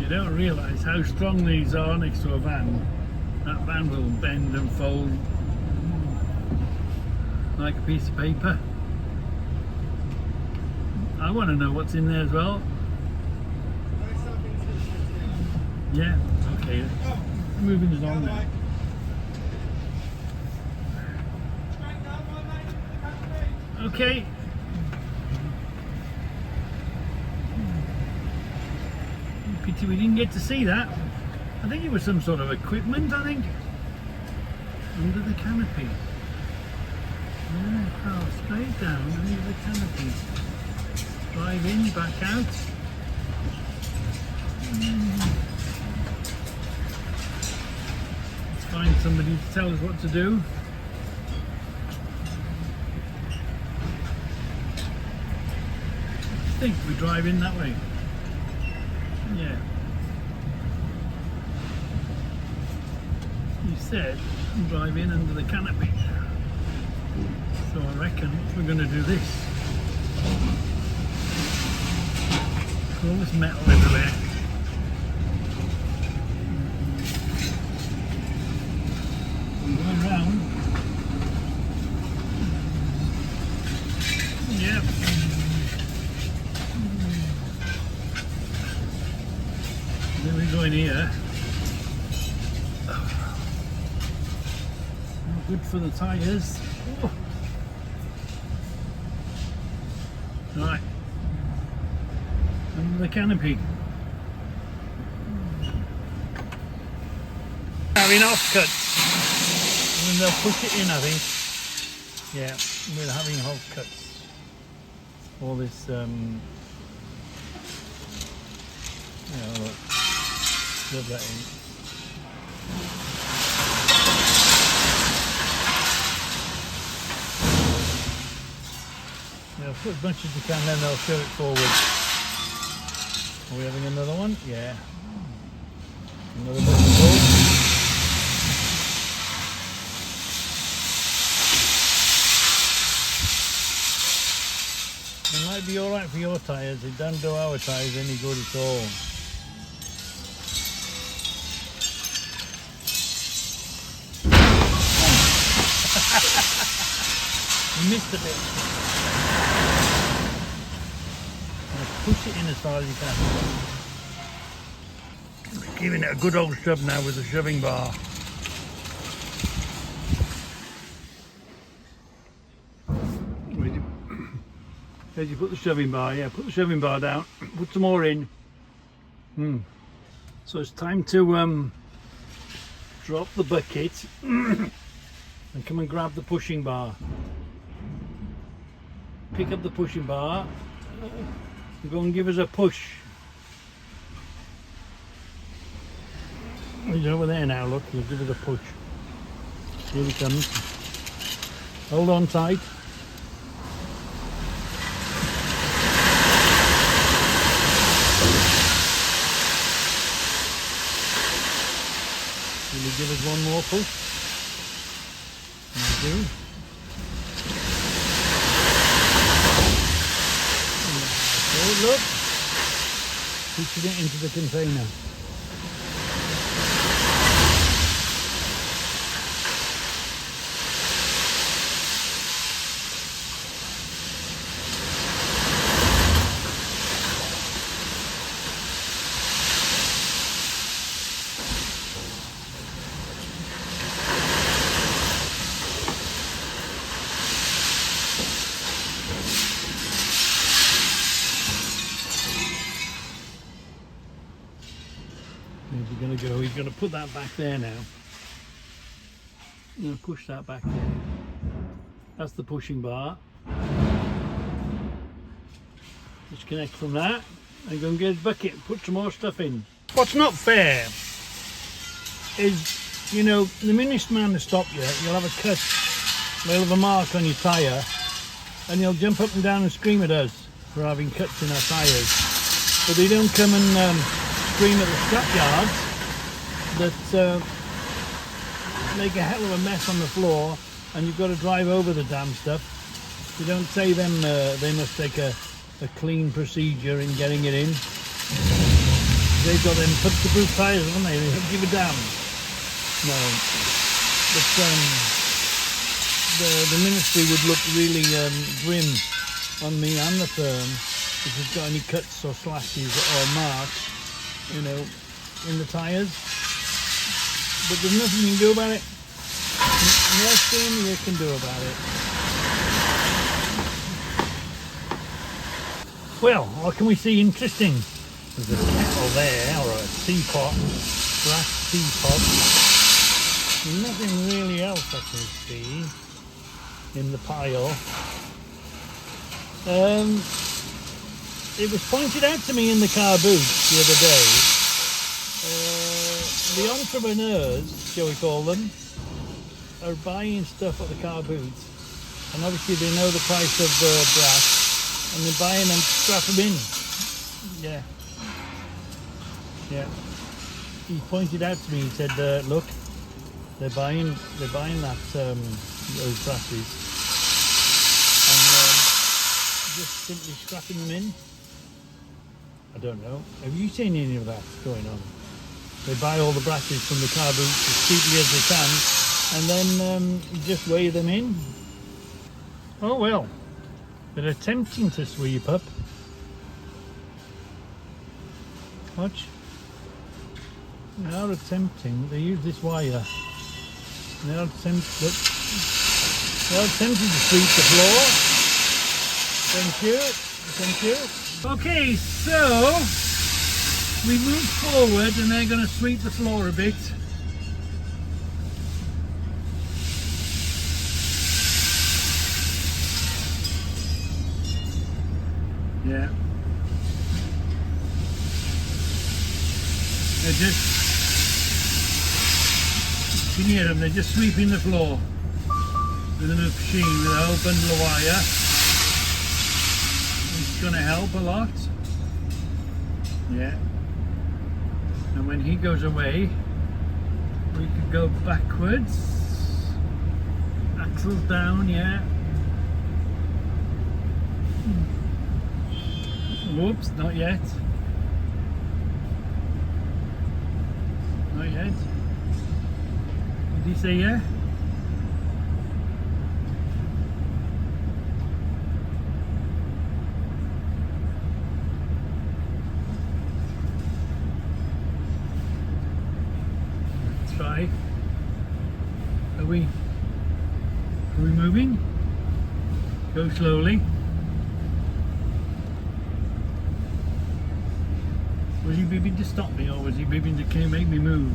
You don't realise how strong these are next to a van. That van will bend and fold like a piece of paper. I want to know what's in there as well. Yeah, okay. Moving us on now. Okay. Pity we didn't get to see that. I think it was some sort of equipment, I think. Under the canopy. Yeah, oh, straight down under the canopy. Drive in, back out. Let's find somebody to tell us what to do. I think we drive in that way. Yeah. You said drive in under the canopy. So I reckon we're going to do this. All this metal everywhere. Go around. Yep. Then we go in here. Not good for the tyres. Oh. Right. Under the canopy. Having offcuts. And then they'll push it in, I think. Yeah, we're having offcuts. All this, yeah, look. Rub that in. Yeah, put as much as you can, then they'll shove it forward. Are we having another one? Yeah. Another button pull. It might be alright for your tyres, it doesn't do our tyres any good at all. You missed a bit. Push it in as far as you can. Giving it a good old shove now with the shoving bar. Where'd you put the shoving bar? Yeah, put the shoving bar down. Put some more in. So it's time to drop the bucket and come and grab the pushing bar. Pick up the pushing bar. Go and give us a push. He's over there now, look, he'll give us a push. Here he comes. Hold on tight. Will you give us one more push? I do. Look. pushing it into the container. Where's he going to go? He's going to put that back there now. I'm going to push that back there. That's the pushing bar. Disconnect from that and go and get his bucket and put some more stuff in. What's not fair is, you know, the minute man to stop you, you'll have a cut, you'll have a mark on your tyre, and you'll jump up and down and scream at us for having cuts in our tyres. But they don't come and scream at the scrapyards that make a hell of a mess on the floor, and you've got to drive over the damn stuff. You don't say them they must take a clean procedure in getting it in. They've got them puncture-proof tyres, haven't they? They don't give a damn. No. But the ministry would look really grim on me and the firm if we've got any cuts or slashes or marks, you know, in the tyres. But there's nothing you can do about it. Nothing you can do about it. Well, what can we see interesting? There's a kettle there, or a teapot, brass teapot. Nothing really else I can see in the pile. It was pointed out to me in the car boot the other day. The entrepreneurs, shall we call them, are buying stuff at the car boot, and obviously they know the price of brass, and they're buying them to scrap them in. Yeah. Yeah. He pointed out to me. He said, "Look, they're buying that those brasses, and just simply scrapping them in." I don't know. Have you seen any of that going on? They buy all the brasses from the car boots as cheaply as they can, and then just weigh them in. Oh well, they're attempting to sweep up. Watch. They are attempting. They use this wire. They are attempting to sweep the floor. Thank you. Thank you. Okay, so we move forward and they're going to sweep the floor a bit. Yeah. They're just, you can hear them, they're just sweeping the floor with a new machine with a whole bundle of wire. It's going to help a lot. Yeah. And when he goes away, we could go backwards. Axles down, yeah. Whoops, not yet. Not yet. Did he say yeah? Try. Are we moving? Go slowly. Was he beeping to stop me, or was he beeping to make me move?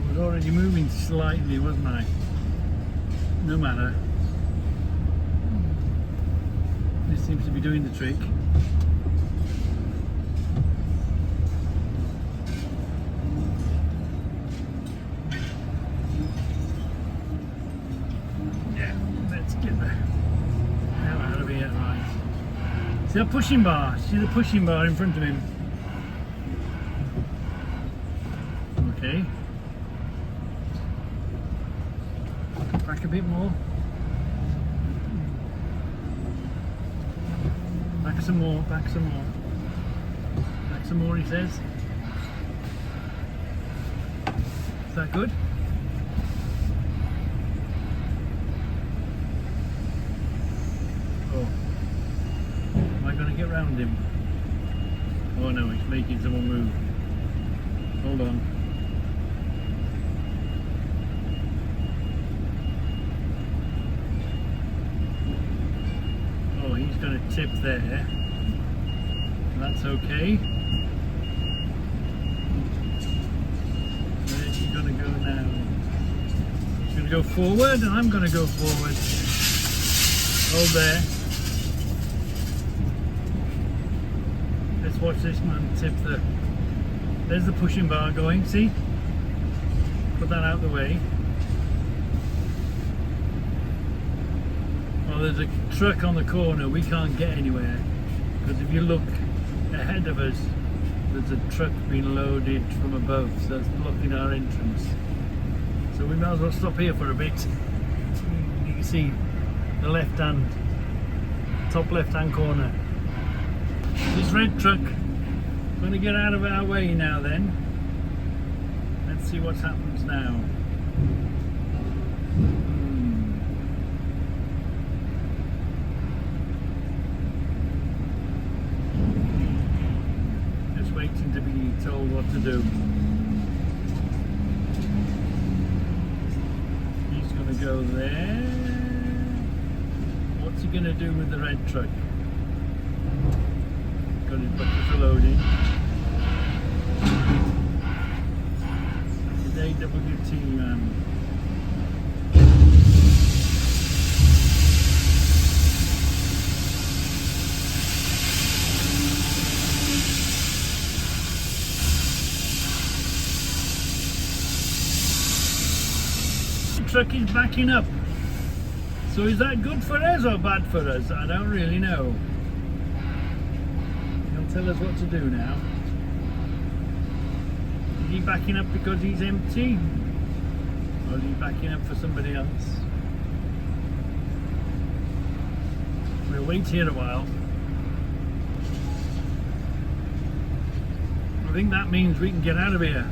I was already moving slightly, wasn't I? No matter. This seems to be doing the trick. Yeah, let's get the hell out of here, right. See that pushing bar? See the pushing bar in front of him? Okay. Back a bit more. Back some more, back some more. Back some more, he says. Is that good? Oh. Am I going to get round him? Oh no, he's making someone move. Hold on. Oh, he's going to tip there. That's okay. Where's he going to go now? He's going to go forward, and I'm going to go forward. Hold there. Let's watch this man tip the... There's the pushing bar going, see? Put that out the way. Oh, there's a truck on the corner. We can't get anywhere. Because if you look ahead of us, there's a truck being loaded from above, so it's blocking our entrance. So we might as well stop here for a bit. You can see the left hand, top left hand corner. This red truck, going to get out of our way now then. Let's see what happens now. Just waiting to be told what to do. He's going to go there. What's he going to do with the red truck? Got his bucket for loading. His AWT man. The truck is backing up. So is that good for us or bad for us? I don't really know. Tell us what to do now. Is he backing up because he's empty? Or is he backing up for somebody else? We'll wait here a while. I think that means we can get out of here.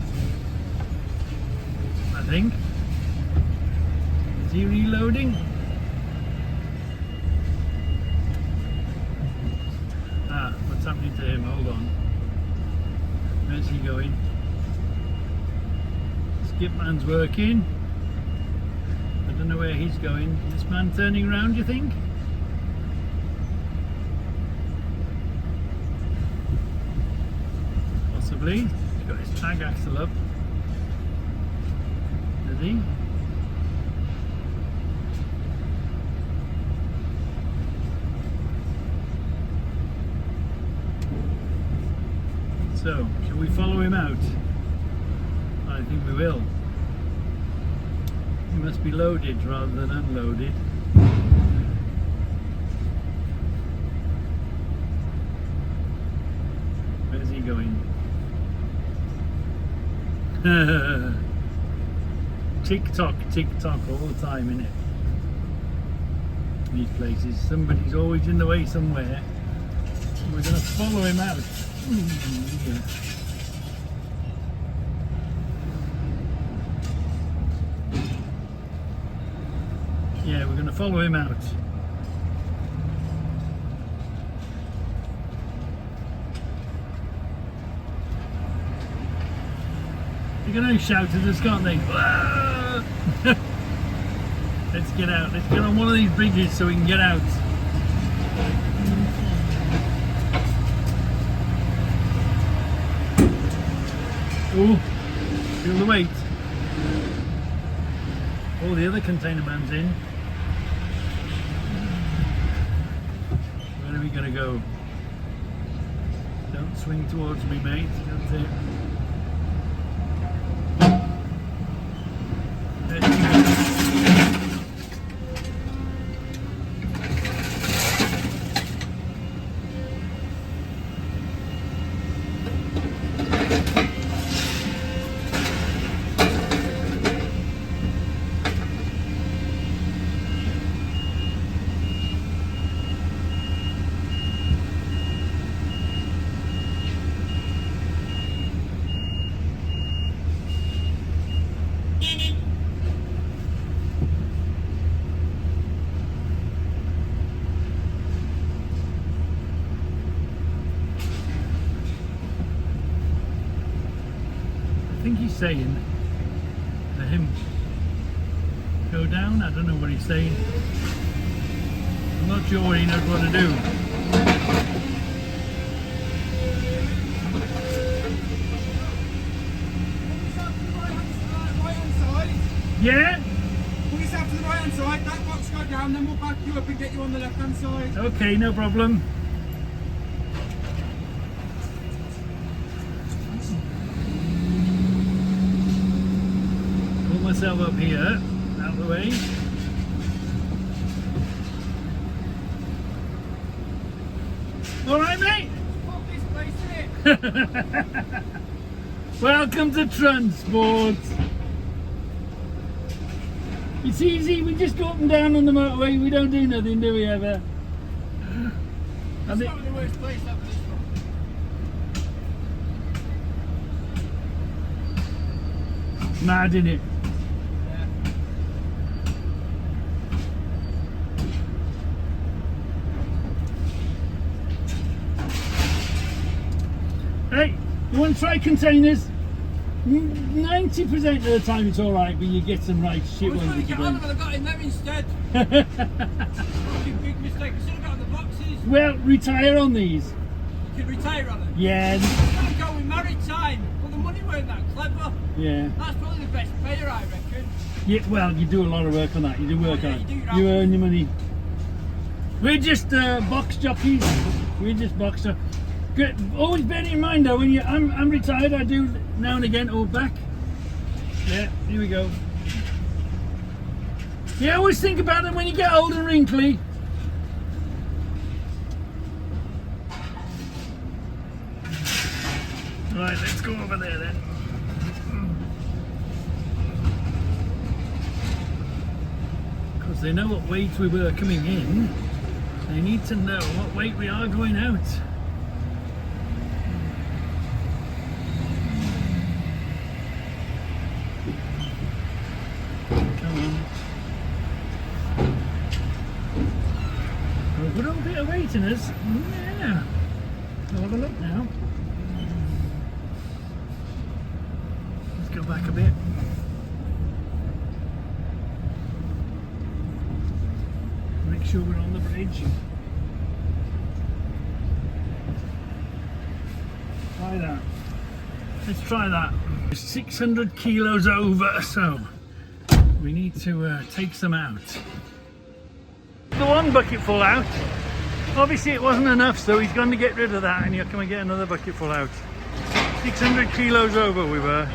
I think. Is he reloading? What's happening to him? Hold on. Where's he going? Skip man's working. I don't know where he's going. Is this man turning around, do you think? Possibly. He's got his tag axle up. Does he? So, shall we follow him out? I think we will. He must be loaded rather than unloaded. Where's he going? Tick tock all the time, innit? These places, somebody's always in the way somewhere. We're going to follow him out. Yeah, we're going to follow him out. They're going to shout at us, can't they? Let's get out. Let's get on one of these bridges so we can get out. Oh, feel the weight. Oh, the other container man's in. Where are we going to go? Don't swing towards me, mate. That's it. There you go. think he's saying to him, go down. I don't know what he's saying. I'm not sure what he knows what to do. Yeah? Pull yourself to the right hand side, that box go down, then we'll back you up and get you on the left hand side. Okay, no problem. Pull myself up here, out of the way. Alright, mate? Fuck this place, innit? Welcome to Transport. It's easy, we just go up and down on the motorway, we don't do nothing, do we ever? It's not the worst place ever, this one. Mad, innit? Hey, you want to try containers? 90% of the time it's alright, but you get some right shit I was ones. trying to that you get on don't. them and I got in them instead. Fucking big mistake, I should have got on the boxes. Well, retire on these. You can retire on them. Yeah, I was going to go with maritime, but the money weren't that clever. yeah. That's probably the best payer, I reckon. Yeah, well, you do a lot of work on that. You do work Oh, yeah, on it. you do, You right. earn your money. We're just box jockeys. We're just box jockeys. Good. Always bear in mind though, when you, I'm retired. I do now and again. Oh, back. Yeah, here we go. You always think about it when you get old and wrinkly. Right, let's go over there then. Because they know what weight we were coming in, they need to know what weight we are going out. Come on. We've got a little bit of weight in us. Yeah. We'll have a look now. Let's go back a bit. Make sure we're on the bridge. Try that. Let's try that. 600 kilos over, so we need to take some out. The one bucket full out. Obviously it wasn't enough, so he's going to get rid of that and you'll come and get another bucket full out. 600 kilos over we were.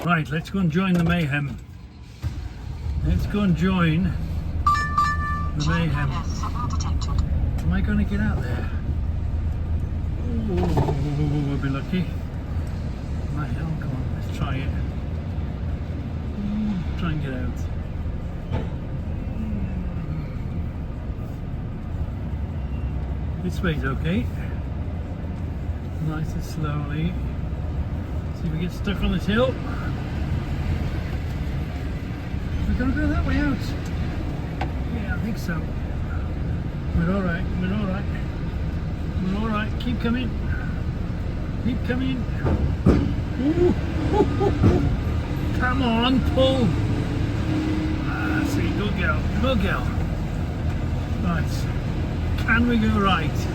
Right, let's go and join the mayhem. Let's go and join the mayhem. Am I going to get out there? Oh, we'll be lucky. My hell, come on, let's try it. Try and get out. This way's okay. Nice and slowly. See if we get stuck on this hill. We're going to go that way out. Yeah, I think so. We're alright, we're alright. We're alright, keep coming. Keep coming. Ooh. Come on, pull. Ah, see, good girl, good girl. Right. Can we go right?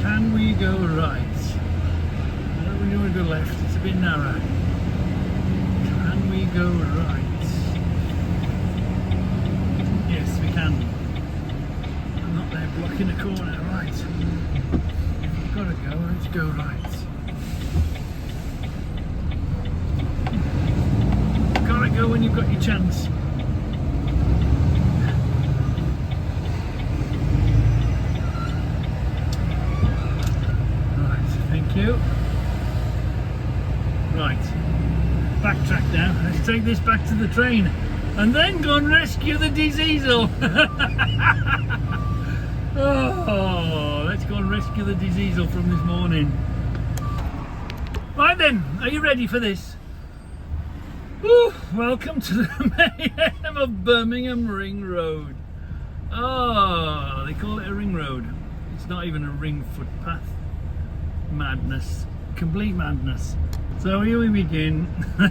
Can we go right? I don't really want to go left, it's a bit narrow. Can we go right? Yes, we can. I'm not there blocking the corner, right. We've got to go, let's go right. You've got to go when you've got your chance. Right, thank you. Right, backtrack now. Let's take this back to the train and then go and rescue the diesel. Oh, let's go and rescue the diesel from this morning. Right then, are you ready for this? Woo, welcome to the mayhem of Birmingham Ring Road. Oh, they call it a ring road. It's not even a ring footpath. Madness, complete madness. So here we begin.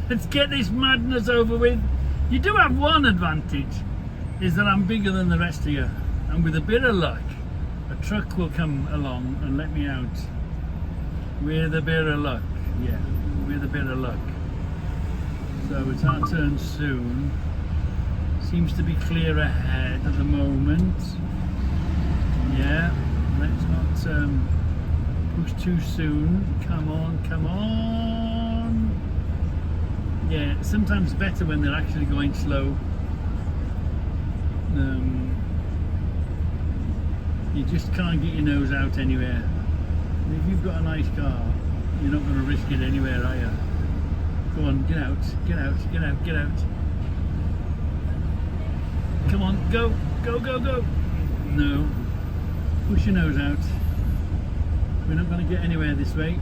Let's get this madness over with. You do have one advantage, is that I'm bigger than the rest of you. And with a bit of luck, a truck will come along and let me out. With a bit of luck, yeah, with a bit of luck. So it's our turn soon. Seems to be clear ahead at the moment. Yeah, let's not push too soon. Come on, come on. Yeah, sometimes better when they're actually going slow. You just can't get your nose out anywhere. And if you've got a nice car, you're not going to risk it anywhere, are you? Go on, get out, get out, get out, get out. Come on, go, go, go, go. No, push your nose out. We're not going to get anywhere this way.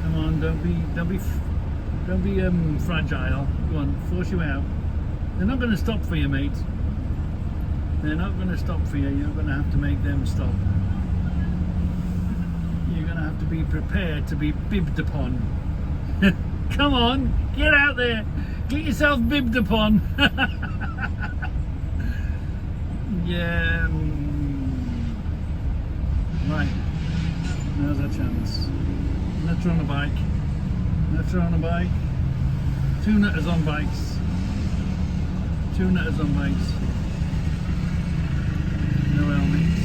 Come on, don't be fragile. Go on, force your way out. They're not going to stop for you, mate. They're not going to stop for you. You're going to have to make them stop. You're going to have to be prepared to be bibbed upon. Come on, get out there. Get yourself bibbed upon. Yeah. Right. Now's our chance. Let's run a bike. Let's run a bike. Two nutters on bikes. Two nutters on bikes. No helmets.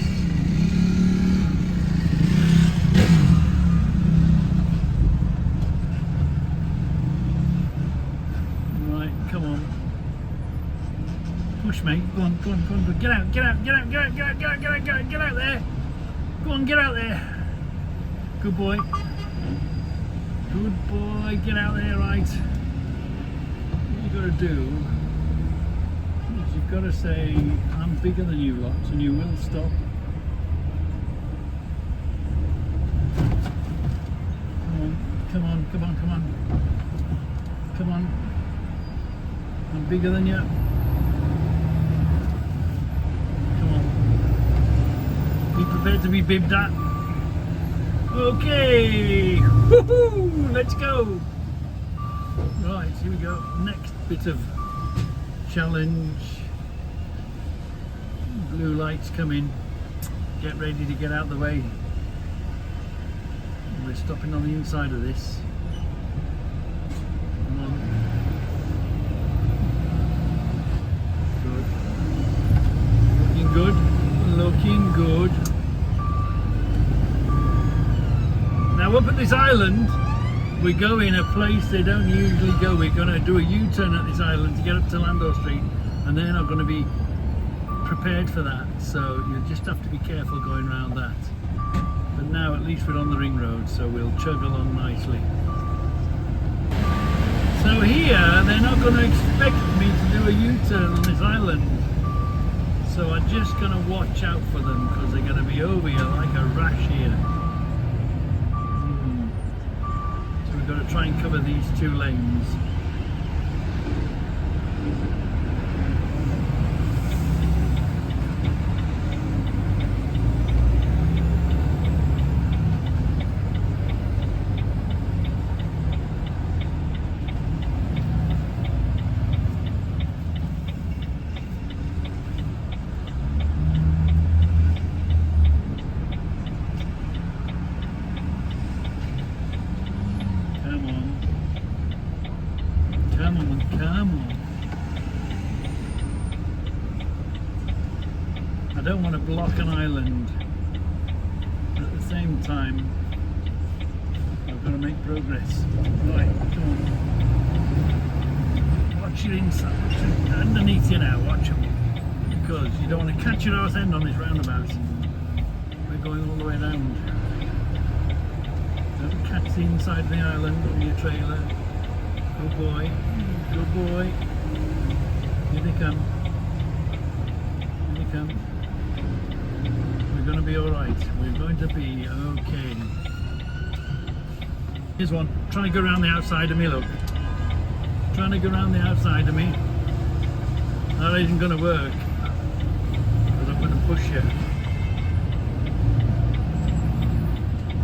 Right, come on. Push, mate. Go on, go on, go on, go on. Get out, get out, get out, get out, get out, get out, get out, get out, get out there. Go on, get out there. Good boy. Good boy, get out there, right. What you gotta do is you've gotta say, I'm bigger than you lot, and you will stop. Come on, come on, come on, come on. Come on. I'm bigger than you. Be prepared to be bibbed at. Okay, woohoo! Let's go. Right, here we go. Next bit of challenge. Blue lights coming. Get ready to get out the way. We're stopping on the inside of this. Come on. Good. Looking good. Looking good. Now up at this island, we're going a place they don't usually go. We're going to do a U-turn at this island to get up to Landor Street, and they're not going to be prepared for that. So you just have to be careful going around that. But now at least we're on the ring road, so we'll chug along nicely. So here, they're not going to expect me to do a U-turn on this island. So I'm just going to watch out for them because they're going to be over here like a rash here. So we've got to try and cover these two lanes. I don't want to block an island. At the same time, I've got to make progress. Right, come on. Watch your inside. Underneath you now, watch them. Because you don't want to catch your arse end on this roundabout. We're going all the way around. Don't catch the inside of the island or your trailer. Good boy. Good boy. Here they come. Here they come. We're going to be alright. We're going to be okay. Here's one trying to go around the outside of me, look. Trying to go around the outside of me. That isn't going to work. But I'm going to push you.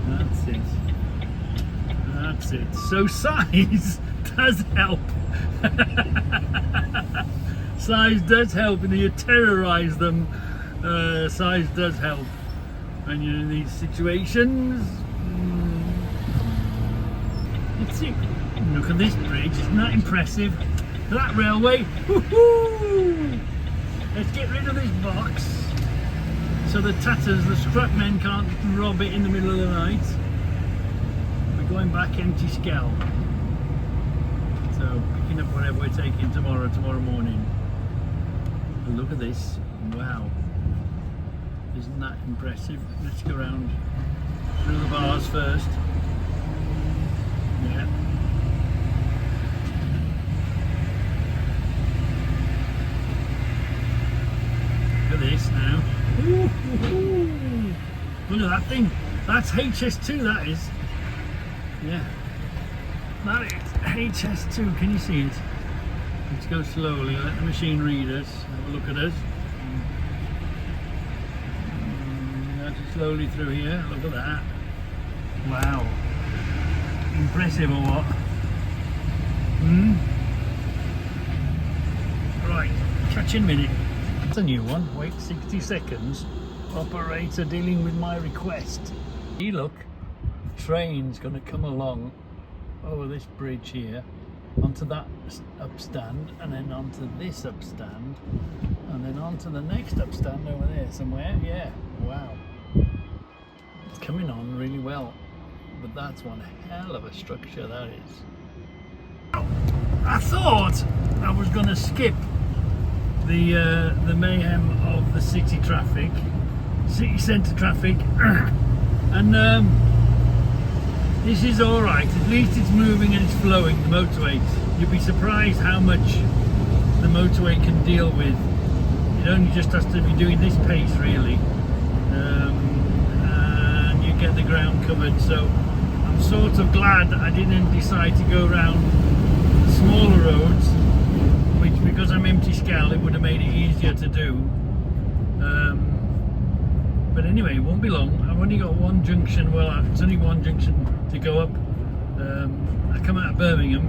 That's it. That's it. So size does help. Size does help, and you terrorize them. Size does help when you're in these situations. Let's see. Look at this bridge, isn't that impressive? That railway. Woohoo! Let's get rid of this box so the tatters, the scrap men can't rob it in the middle of the night. We're going back empty Skell. So picking up whatever we're taking tomorrow morning. But look at this. Wow. Isn't that impressive? Let's go around through the bars first. Yeah. Look at this now. Ooh. Look at that thing. That's HS2, that is. Yeah. That is HS2. Can you see it? Let's go slowly. Let the machine read us. Have a look at us. That's it slowly through here. Look at that. Wow. Impressive or what? Right. Catch in a minute. That's a new one. Wait 60 seconds. Operator dealing with my request. Hey, look. Train's going to come along over this bridge here onto that upstand, and then onto this upstand, and then onto the next upstand over there somewhere. Yeah, wow, it's coming on really well, but that's one hell of a structure, that is. I thought I was going to skip the mayhem of the city traffic, city centre traffic, and this is alright, at least it's moving and it's flowing, the motorway. You'd be surprised how much the motorway can deal with. It only just has to be doing this pace really, and you get the ground covered. So I'm sort of glad I didn't decide to go around smaller roads, which, because I'm empty Skell, it would have made it easier to do. But anyway, it won't be long. I've only got one junction, well, it's only one junction to go up. I come out of Birmingham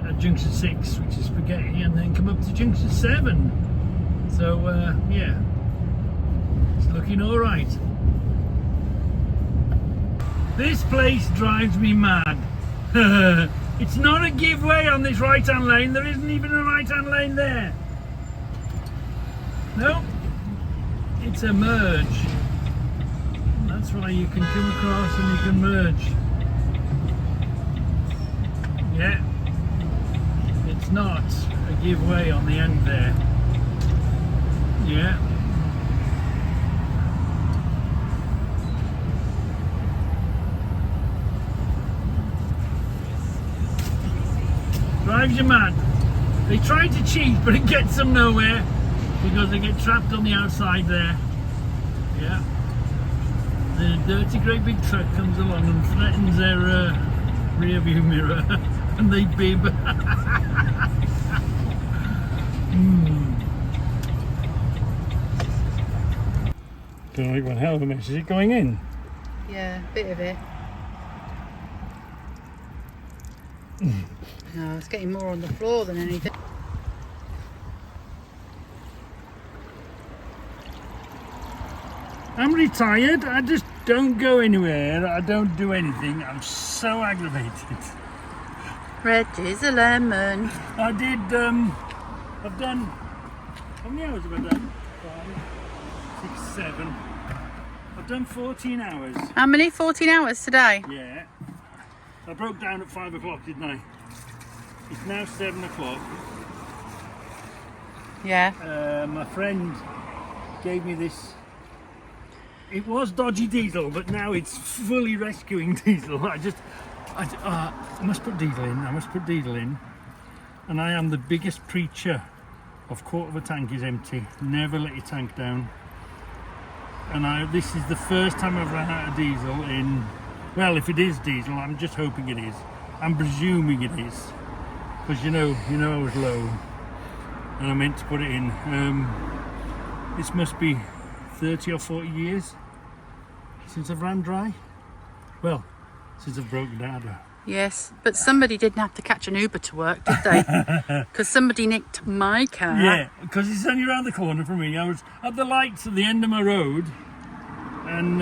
at junction 6, which is spaghetti, and then come up to junction 7. So, yeah, it's looking all right. This place drives me mad. It's not a give way on this right-hand lane. There isn't even a right-hand lane there. Nope. It's a merge. That's why you can come across and you can merge. Yeah. It's not a give way on the end there. Yeah. Drives you mad. They try to cheat, but it gets them nowhere, because they get trapped on the outside there. Yeah. The dirty great big truck comes along and threatens their rear view mirror and they bib. Gonna make one hell of a mess. Is it going in? Yeah, a bit of it. No, it's getting more on the floor than anything. I'm retired. I just don't go anywhere. I don't do anything. I'm so aggravated. Red is a lemon. I did, I've done, how many hours have I done? 5, 6, 7. I've done 14 hours. How many? 14 hours today? Yeah. I broke down at 5 o'clock, didn't I? It's now 7 o'clock. Yeah. My friend gave me this. It was dodgy diesel, but now it's fully rescuing diesel. I must put diesel in. I must put diesel in. And I am the biggest preacher of quarter of a tank is empty. Never let your tank down. And this is the first time I've run out of diesel in Well, if it is diesel, I'm just hoping it is. I'm presuming it is, because you know I was low, and I meant to put it in. This must be 30 or 40 years since I've ran dry. Well, since I've broken down. Yes, but somebody didn't have to catch an Uber to work, did they? Because somebody nicked my car. Yeah, because it's only around the corner from me. I was at the lights at the end of my road, and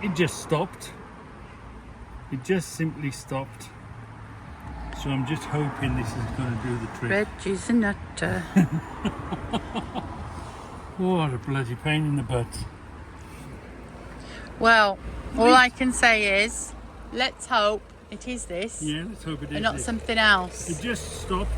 it just stopped. It just simply stopped. So I'm just hoping this is going to do the trick. Reggie's a nutter. What a bloody pain in the butt. Well, all I can say is, let's hope it is this, Yeah, let's hope it is and not this. something else. It just stopped.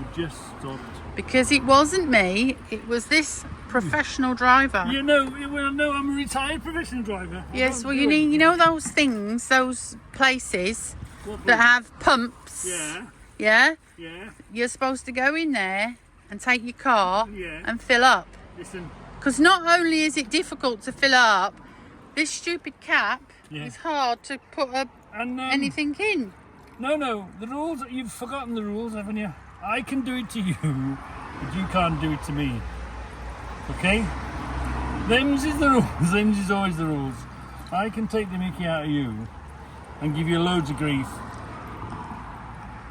It just stopped. Because it wasn't me, it was this professional driver. You know, well, no, I'm a retired professional driver. I Yes, don't well, do you need, anything. you know those things, those places What that was- have pumps. Yeah, Yeah? yeah. You're supposed to go in there and take your car Yeah. and fill up. Listen, Because not only is it difficult to fill up, this stupid cap Yeah. is hard to put and anything in. No, the rules. You've forgotten the rules, haven't you? I can do it to you, but you can't do it to me. Okay? Them's is the rules. Them's is always the rules. I can take the mickey out of you and give you loads of grief,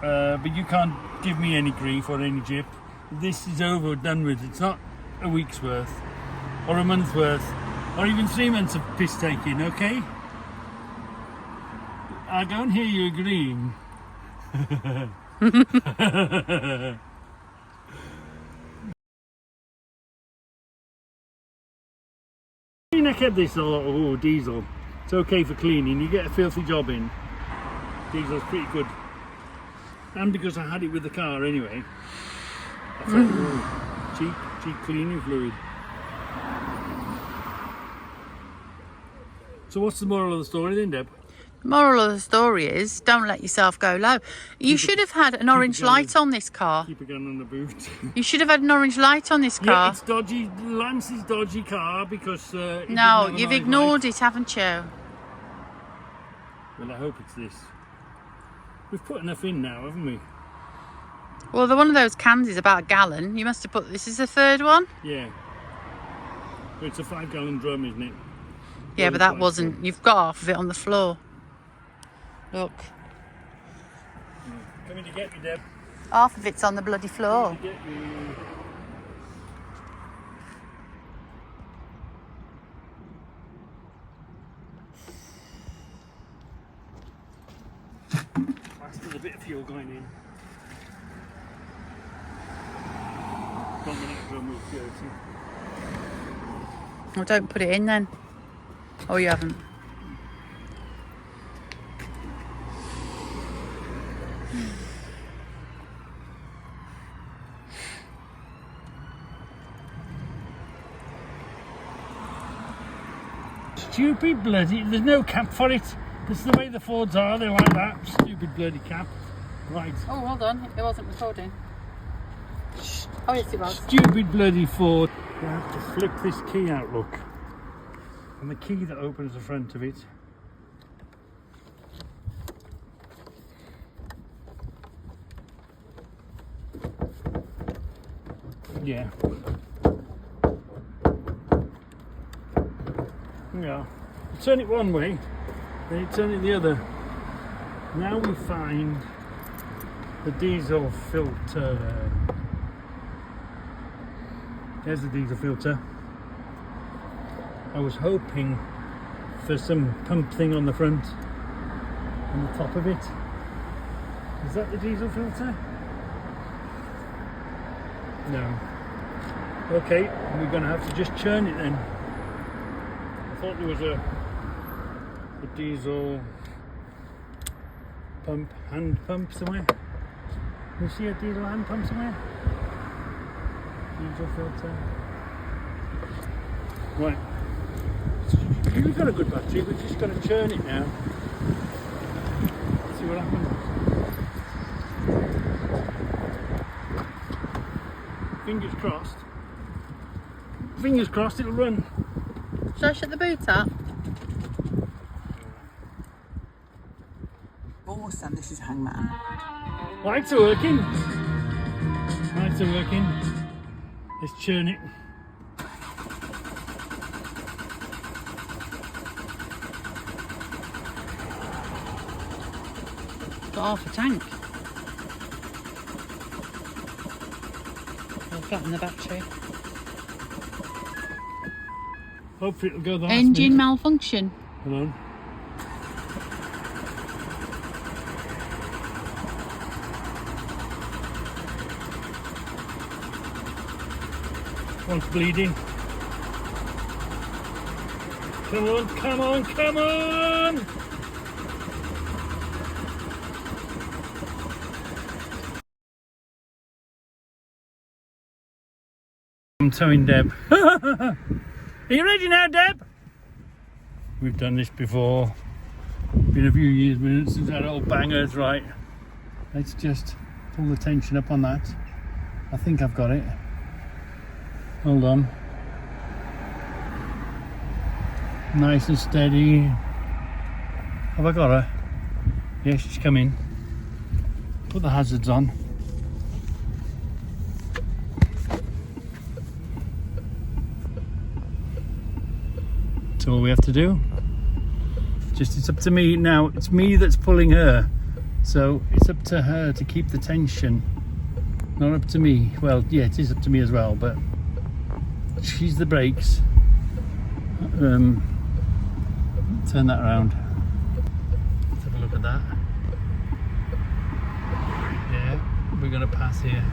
but you can't give me any grief or any jip. This is over, done with. It's not a week's worth, or a month's worth, or even 3 months of piss taking. Okay? I don't hear you agreeing. I kept this diesel. It's okay for cleaning. You get a filthy job in. Diesel's pretty good. And because I had it with the car anyway, I thought, oh, cheap cleaning fluid. So what's the moral of the story then, Deb? Moral of the story is, don't let yourself go low. You should have had an orange going. light on this car. Keep a gun on the boot. You should have had an orange light on this Yeah, car. it's dodgy. Lance's dodgy car because. It No, didn't have you've an ignored it, haven't you? light. Well, I hope it's this. We've put enough in now, haven't we? Well, one of those cans is about a gallon. You must have put, this is the third one? Yeah. It's a 5-gallon drum, isn't it? Yeah, but that wasn't, you've got half of it on the floor. Look, Coming to get you, Deb. half of it's on the bloody floor. Coming to get you. There's a bit of fuel going in. Dominic drum was dirty. Well, don't put it in then. Oh, you haven't. Stupid bloody, there's no cap for it. This is the way the Fords are, they're like that. Stupid bloody cap. Right. Oh, hold on, it wasn't recording. Oh, yes, it was. Stupid bloody Ford. You have to flip this key out, look. And the key that opens the front of it. Yeah. Yeah. You turn it one way, then you turn it the other. Now we find the diesel filter. There's the diesel filter. I was hoping for some pump thing on the front, on the top of it. Is that the diesel filter? No. Okay, we're going to have to just churn it then. I thought there was a diesel pump, hand pump somewhere. Can you see a diesel hand pump somewhere? Diesel filter. Right. We've got a good battery, we've just got to churn it now. See what happens. Fingers crossed. Fingers crossed it'll run. Should I shut the boot up? understand this is Hangman. Lights are working. Lights are working. Let's churn it. Got half a tank. I'll flatten the battery. Hopefully it'll go the last Engine minute. malfunction. Hold on. One's bleeding. Come on, come on, come on! I'm towing Deb. Are you ready now, Deb? We've done this before. Been a few years since that old banger's right. Let's just pull the tension up on that. I think I've got it. Hold on. Nice and steady. Have I got her? Yeah, she's coming. Put the hazards on. That's all we have to do. Just it's up to me now. It's me that's pulling her, so it's up to her to keep the tension. Not up to me. Well, yeah, it is up to me as well, but she's the brakes. Turn that around. Let's have a look at that. Yeah, we're gonna pass here.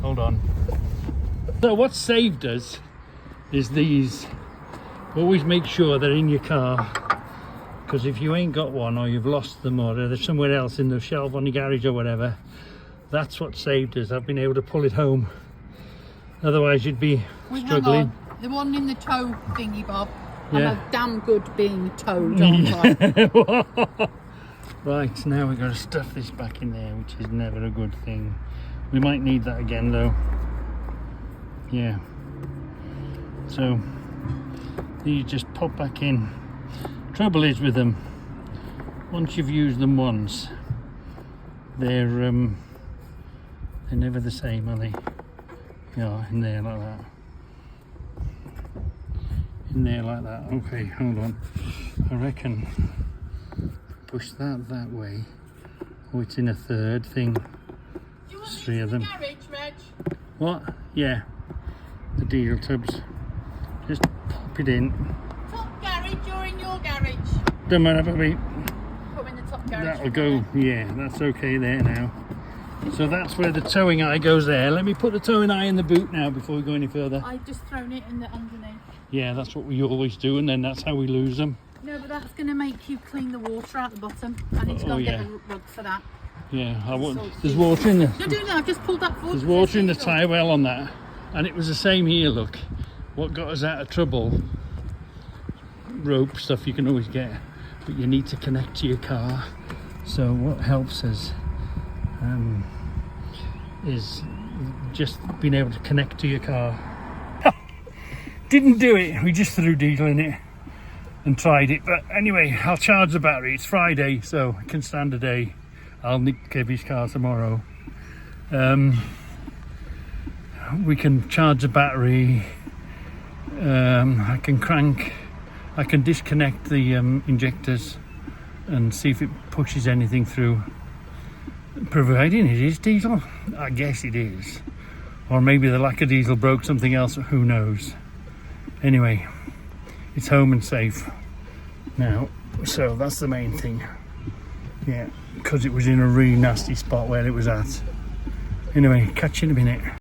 Hold on. So what saved us is these. Always make sure they're in your car, because if you ain't got one, or you've lost them, or they're somewhere else in the shelf on the garage or whatever, that's what saved us. I've been able to pull it home. Otherwise you'd be struggling. The one in the tow thingy, Bob. Yeah. I'm a damn good being towed, aren't I? Right, now we've got to stuff this back in there, which is never a good thing. We might need that again though. Yeah. So these just pop back in. Trouble is with them, once you've used them once, they're never the same, are they? Yeah, in there like that. In there like that. Okay, hold on. I reckon push that way. Oh, it's in a third thing. There's three of them. Garage, Reg? What? Yeah. The diesel tubs. Just pop it in. Top garage, you're in your garage. Don't matter, baby. Put 'em in the top garage. That'll go. Yeah, that's okay there now. So that's where the towing eye goes there. Let me put the towing eye in the boot now before we go any further. I've just thrown it in the underneath. Yeah, that's what we always do, and then that's how we lose them. No, but that's going to make you clean the water out the bottom. I need to go and get a rug for that. Yeah, I want. There's water in the. No, do that. I've just pulled that forward. There's water in the tyre well on that, and it was the same here. Look, what got us out of trouble? Rope stuff you can always get, but you need to connect to your car. So what helps us is just being able to connect to your car. Didn't do it. We just threw diesel in it and tried it. But anyway, I'll charge the battery. It's Friday, so I can stand a day. I'll nick Kevy's car tomorrow. We can charge the battery. I can disconnect the injectors and see if it pushes anything through, providing it is diesel. I guess it is, or maybe the lack of diesel broke something else, who knows. Anyway, it's home and safe now, so that's the main thing. Yeah, because it was in a really nasty spot where it was at. Anyway, catch you in a minute.